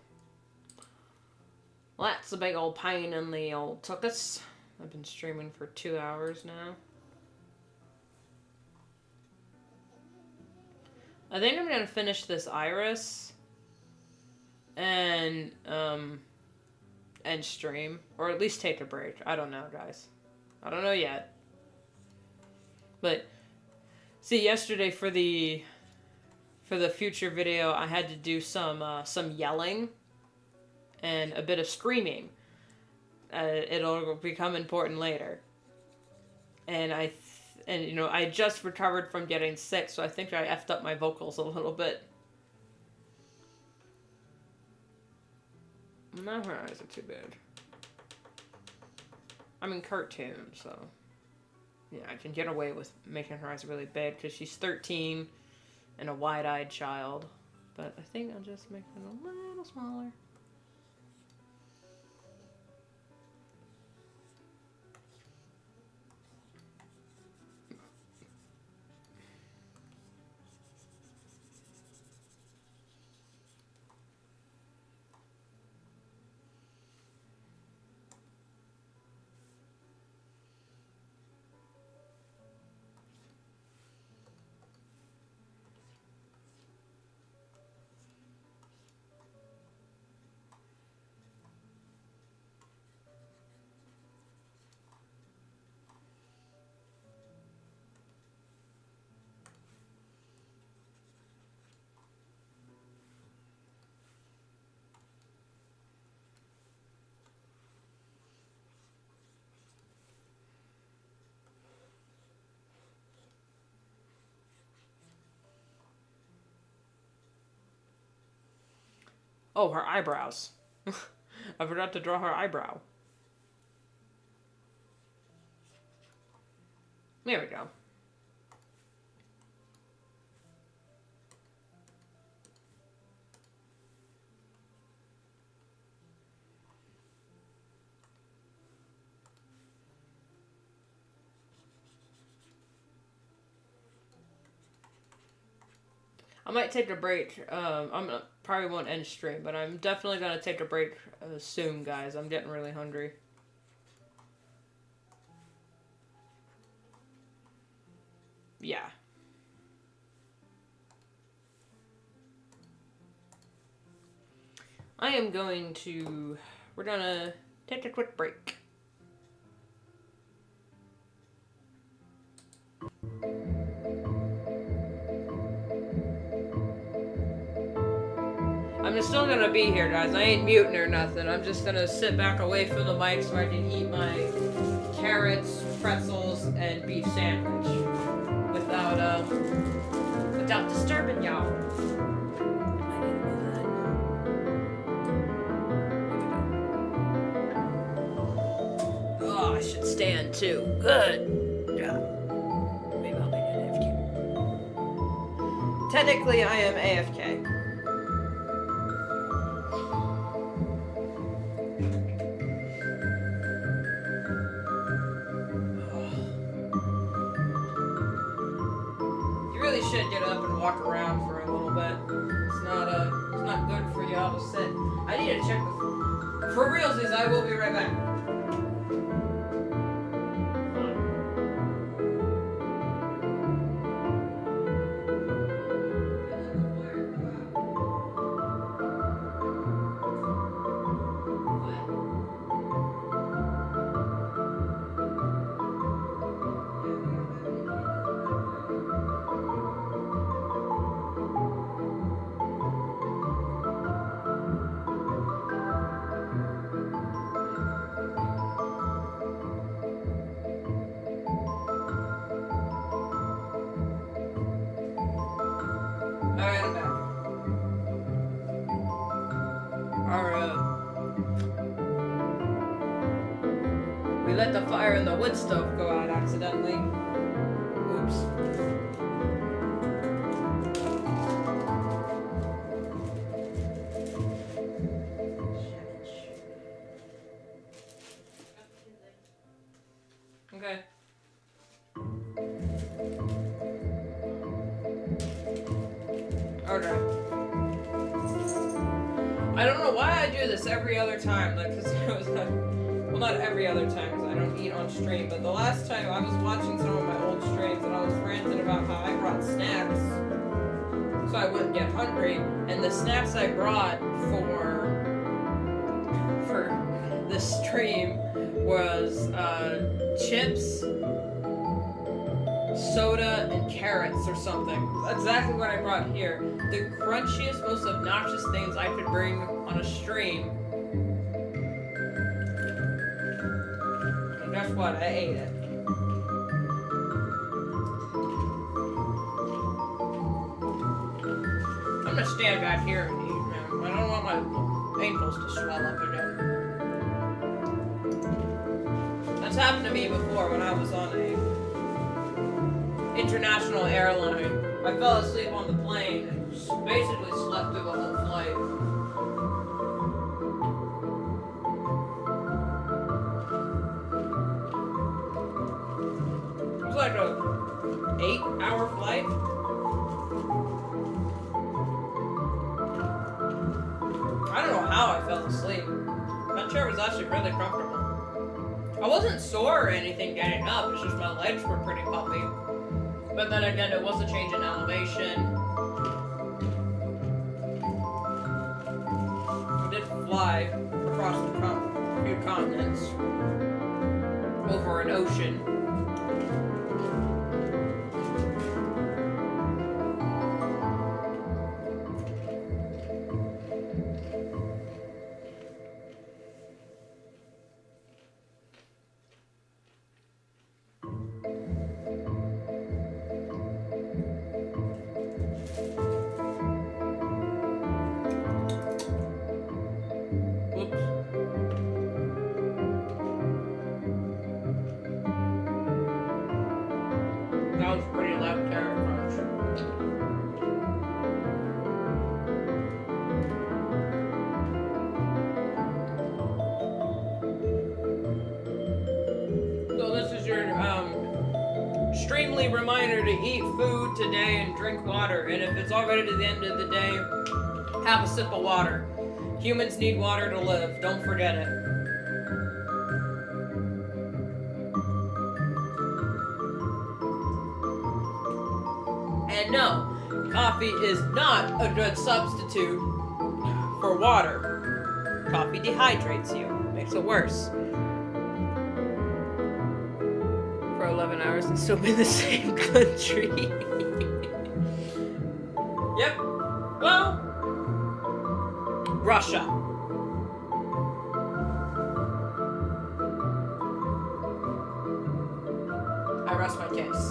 Well, that's a big old pain in the old tuchus. I've been streaming for 2 hours now. I think I'm gonna finish this Iris and stream, or at least take a break. I don't know, guys. I don't know yet. But see, yesterday for the future video, I had to do some yelling and a bit of screaming. It'll become important later. And you know, I just recovered from getting sick, so I think I effed up my vocals a little bit. No, her eyes are too big. I'm in cartoon, so yeah, I can get away with making her eyes really big because she's 13 and a wide-eyed child. But I think I'll just make it a little smaller. Oh, her eyebrows. I forgot to draw her eyebrow. There we go. I'm might take a break. Probably won't end stream, but I'm definitely gonna take a break soon, guys. I'm getting really hungry. Yeah. I am going to... We're gonna take a quick break. I'm still gonna be here, guys. I ain't muting or nothing. I'm just gonna sit back away from the mic so I can eat my carrots, pretzels, and beef sandwich without disturbing y'all. Oh, I should stand too. Good. Yeah. Maybe I'll make it AFK. Technically, I am AFK. Should get up and walk around for a little bit. It's not good for y'all to sit. I need to check for realsies. I will be right back. We let the fire in the wood stove go out accidentally. Oops. Okay. Okay. I don't know why I do this every other time, like, cause it was like, well, not every other time, because I don't eat on stream, but the last time I was watching some of my old streams and I was ranting about how I brought snacks so I wouldn't get hungry, and the snacks I brought for this stream was chips, soda, and carrots or something. Exactly what I brought here. The crunchiest, most obnoxious things I could bring on a stream. Guess what? I ate it. I'm gonna stand back here and eat, man. I don't want my ankles to swell up again. That's happened to me before when I was on a international airline. I fell asleep on the plane and basically slept through the whole flight. It was like a 8-hour flight. I don't know how I fell asleep. That chair was actually really comfortable. I wasn't sore or anything getting up, it's just my legs were pretty puffy. But then again, it was a change in elevation. I did fly across a few continents over an ocean. extremely reminder to eat food today and drink water. And if it's already to the end of the day, have a sip of water. Humans need water to live. Don't forget it. And no, coffee is not a good substitute for water. Coffee dehydrates you. Makes it worse. For 11 hours and still be in the same country. Yep. Well, Russia. I rest my case.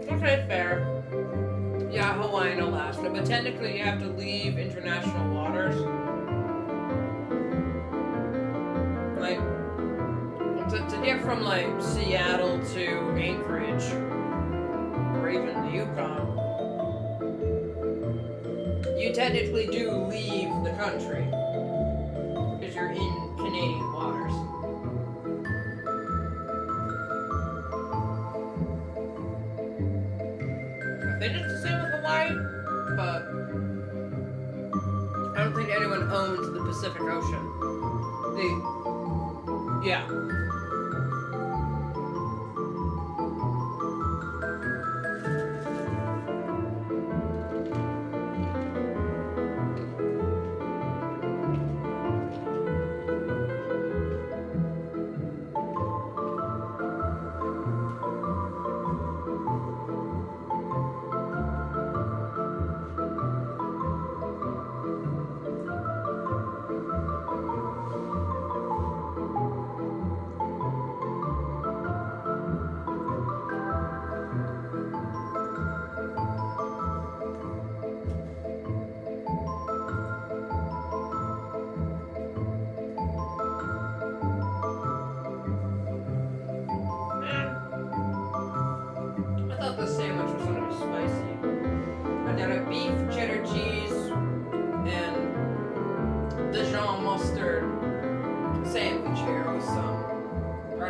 Okay, fair. Yeah, Hawaii and Alaska, but technically you have to leave international waters. Like, to get from, like, Seattle to Anchorage, or even the Yukon, you technically do leave the country, because you're in Canadian waters. I think it's the same with Hawaii, but I don't think anyone owns the Pacific Ocean. Yeah.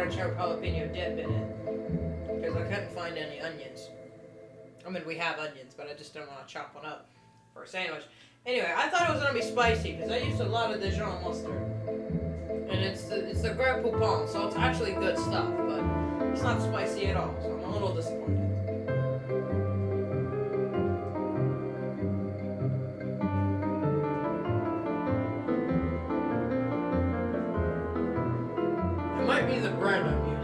Jalapeno dip in it, because I couldn't find any onions. I mean, we have onions, but I just don't want to chop one up for a sandwich. Anyway, I thought it was going to be spicy, because I used a lot of Dijon mustard. And it's the Gras Poupon, so it's actually good stuff, but it's not spicy at all, so I'm a little disappointed. It might be the bread I'm using.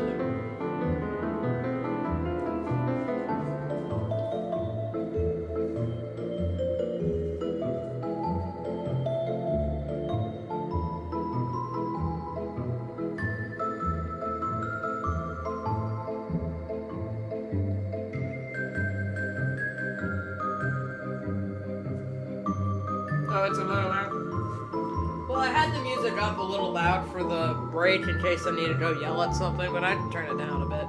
Oh, it's a little loud. Well, I had the music up a little loud for the break in case I need to go yell at something, but I can turn it down a bit.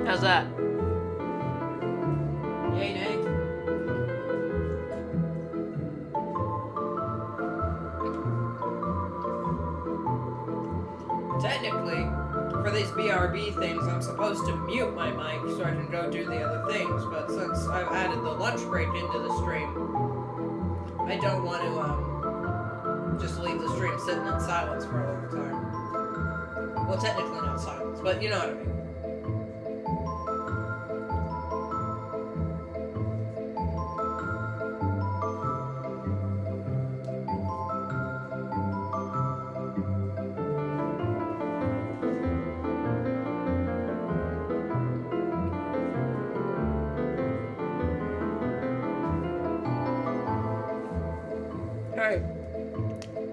How's that? Yay, nay? Technically, for these BRB things, I'm supposed to mute my mic so I can go do the other things, but since I've added the lunch break into the stream, I don't want to just leave the stream sitting in silence for a long time. Well, technically not silence, but you know what I mean.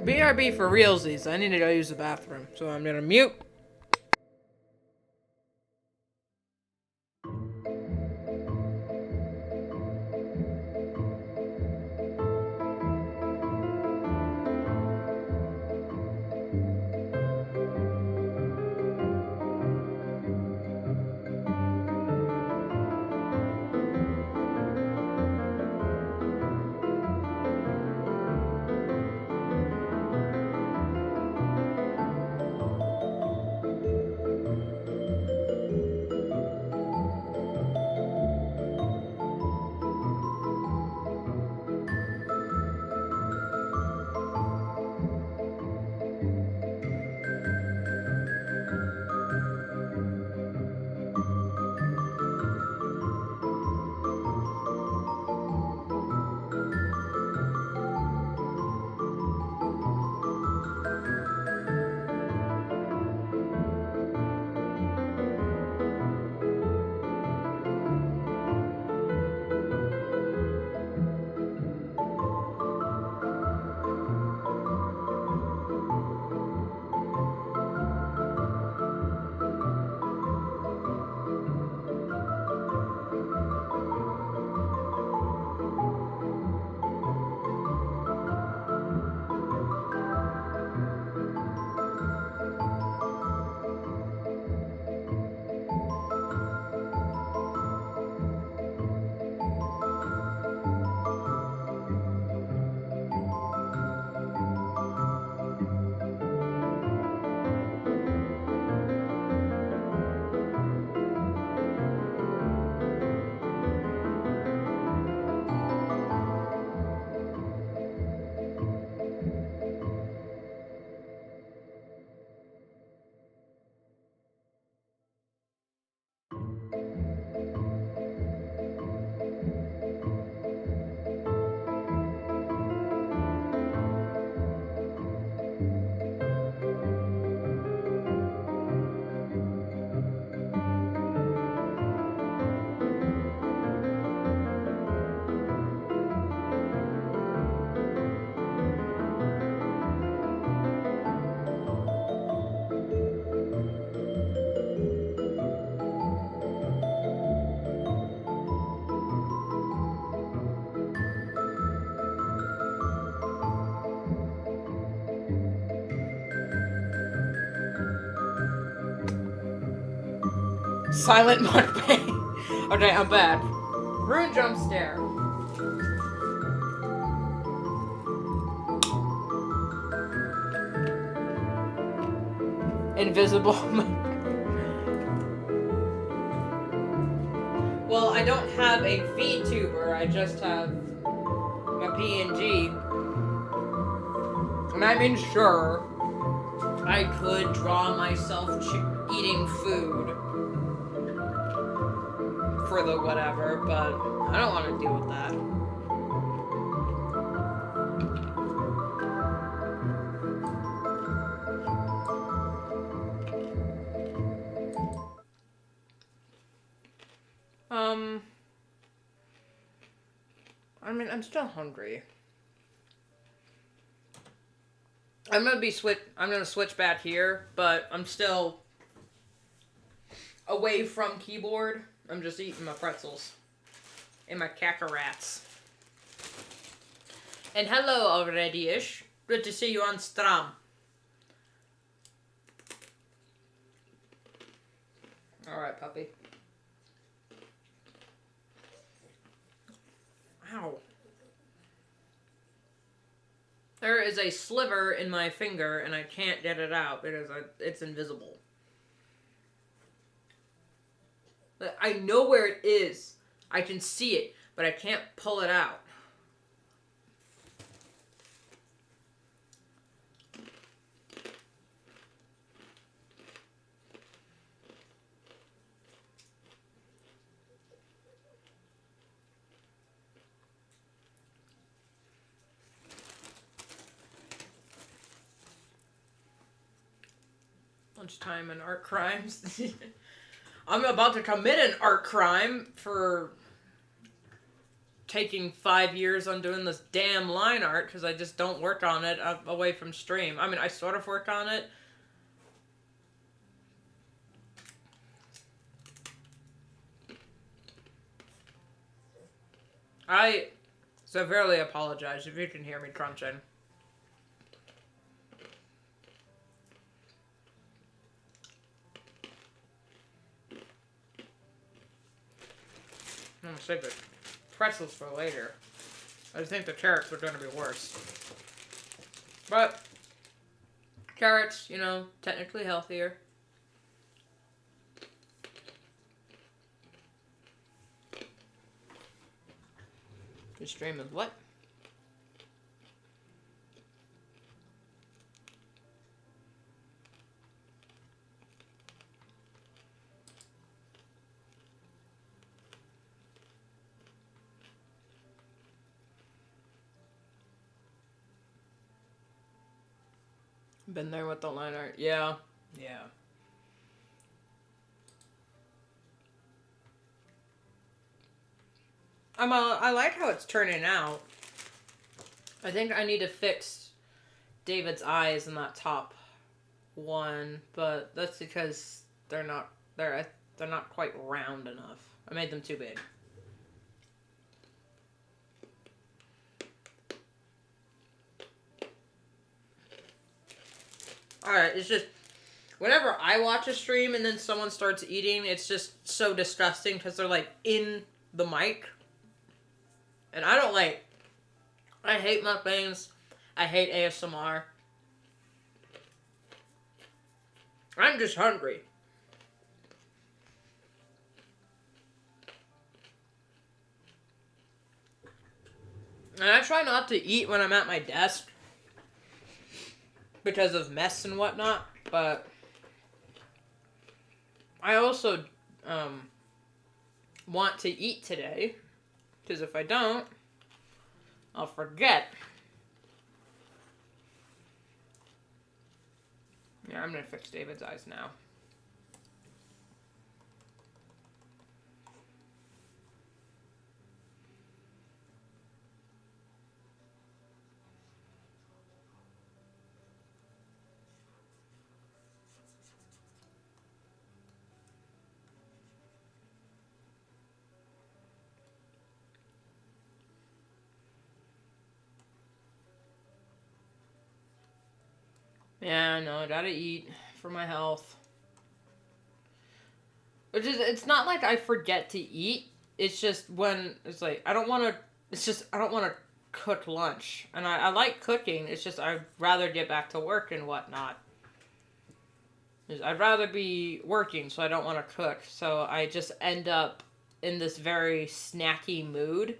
BRB for realsies. I need to go use the bathroom, so I'm gonna mute. Silent mukbang. Okay, I'm back. Rune jump scare. Invisible. Well, I don't have a VTuber. I just have my PNG. And I mean, sure, I could draw myself eating food for the whatever, but I don't want to deal with that. I mean, I'm still hungry. I'm gonna switch back here, but I'm still away from keyboard. I'm just eating my pretzels and my cacarats. And hello already-ish. Good to see you on stream. Alright, puppy. Ow. There is a sliver in my finger and I can't get it out because it's invisible. I know where it is. I can see it, but I can't pull it out. Lunchtime and art crimes. I'm about to commit an art crime for taking 5 years on doing this damn line art because I just don't work on it away from stream. I mean, I sort of work on it. I severely apologize if you can hear me crunching. I'm gonna save the pretzels for later. I think the carrots are gonna be worse. But carrots, you know, technically healthier. The stream is what? Been there with the line art. Yeah. Yeah. I like how it's turning out. I think I need to fix David's eyes in that top one, but that's because they're not quite round enough. I made them too big. Alright, it's just whenever I watch a stream and then someone starts eating, it's just so disgusting because they're like in the mic. And I don't like, I hate mukbangs. I hate ASMR. I'm just hungry. And I try not to eat when I'm at my desk because of mess and whatnot, but I also want to eat today, because if I don't, I'll forget. Yeah, I'm gonna fix David's eyes now. Yeah, no, I gotta eat for my health. Which is, it's not like I forget to eat. It's just when, it's like, I don't want to cook lunch. And I like cooking. It's just I'd rather get back to work and whatnot. I'd rather be working, so I don't want to cook. So I just end up in this very snacky mood.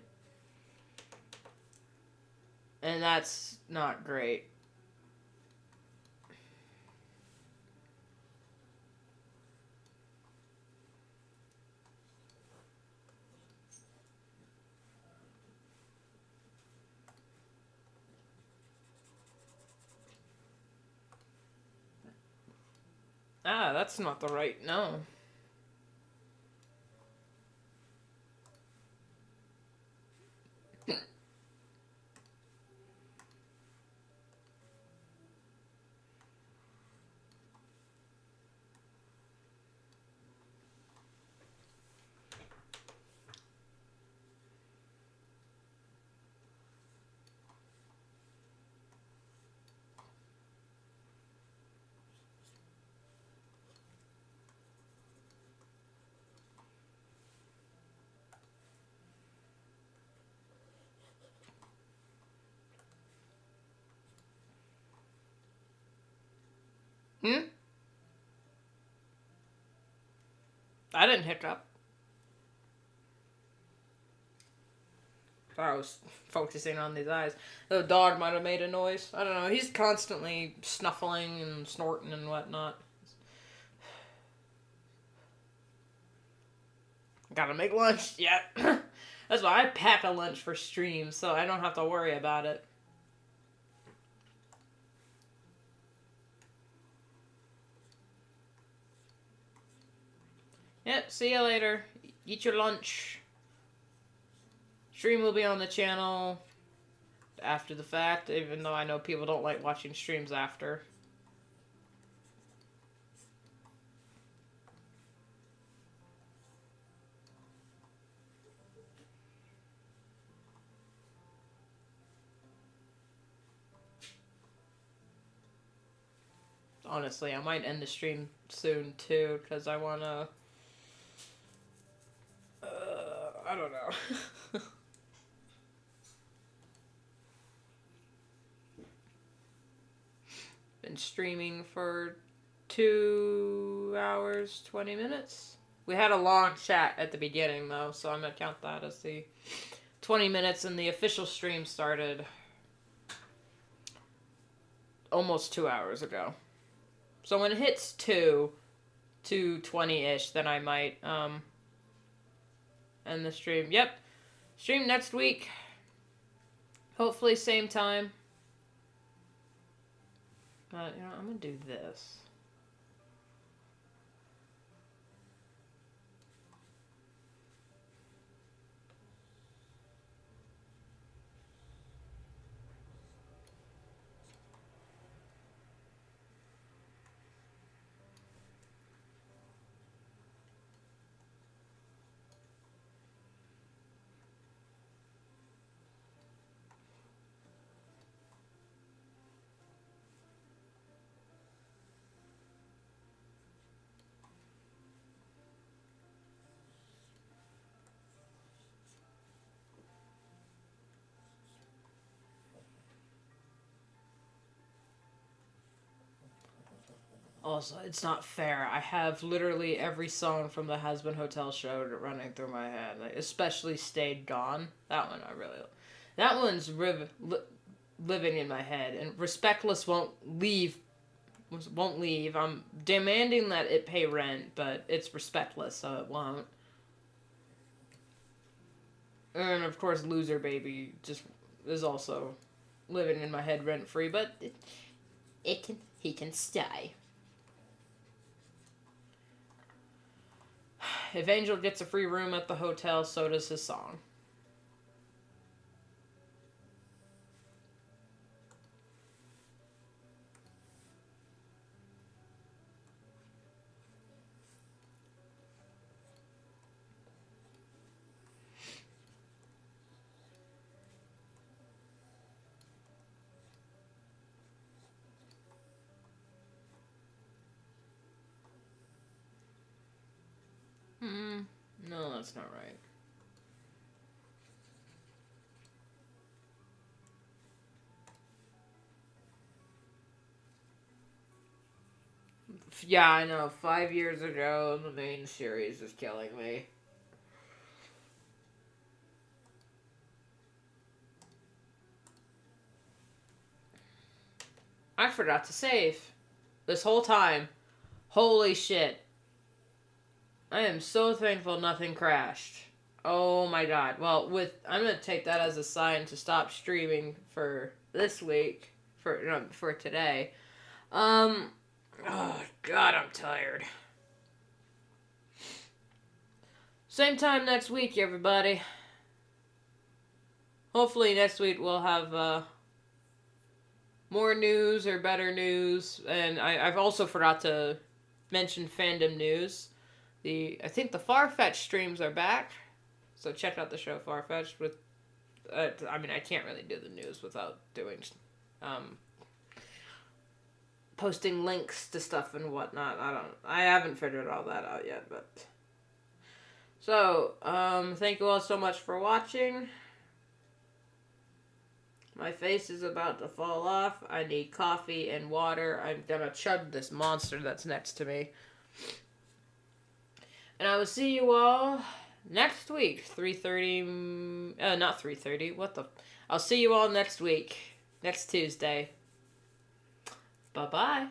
And that's not great. Ah, that's not the right, no. Hmm? I didn't hiccup. I was focusing on these eyes. The dog might have made a noise. I don't know. He's constantly snuffling and snorting and whatnot. Gotta make lunch. Yeah. That's why I pack a lunch for stream, so I don't have to worry about it. Yep, see you later. Eat your lunch. Stream will be on the channel after the fact, even though I know people don't like watching streams after. Honestly, I might end the stream soon too, because I want to... I don't know. Been streaming for 2 hours, 20 minutes. We had a long chat at the beginning, though, so I'm going to count that as the 20 minutes, and the official stream started almost 2 hours ago. So when it hits 2:20-ish, then I might end the stream. Yep. Stream next week. Hopefully same time. But, I'm going to do this. Also, it's not fair. I have literally every song from the Has Been Hotel show running through my head. Like, especially Stayed Gone. That one I really... That one's living in my head. And Respectless won't leave. I'm demanding that it pay rent, but it's respectless, so it won't. And, of course, Loser Baby just is also living in my head rent-free, but he can stay. If Angel gets a free room at the hotel, so does his song. No, that's not right. Yeah, I know. 5 years ago, the main series is killing me. I forgot to save. This whole time. Holy shit. I am so thankful nothing crashed. Oh my god. Well, I'm gonna take that as a sign to stop streaming for this week. For today. Oh god, I'm tired. Same time next week, everybody. Hopefully next week we'll have more news or better news. And I've also forgot to mention fandom news. I think the Farfetch streams are back. So check out the show Farfetch with... I mean, I can't really do the news without doing... posting links to stuff and whatnot. I haven't figured all that out yet, but... So, thank you all so much for watching. My face is about to fall off. I need coffee and water. I'm gonna chug this monster that's next to me. And I will see you all next week. 3:30... not 3:30. What the... I'll see you all next week. Next Tuesday. Bye-bye.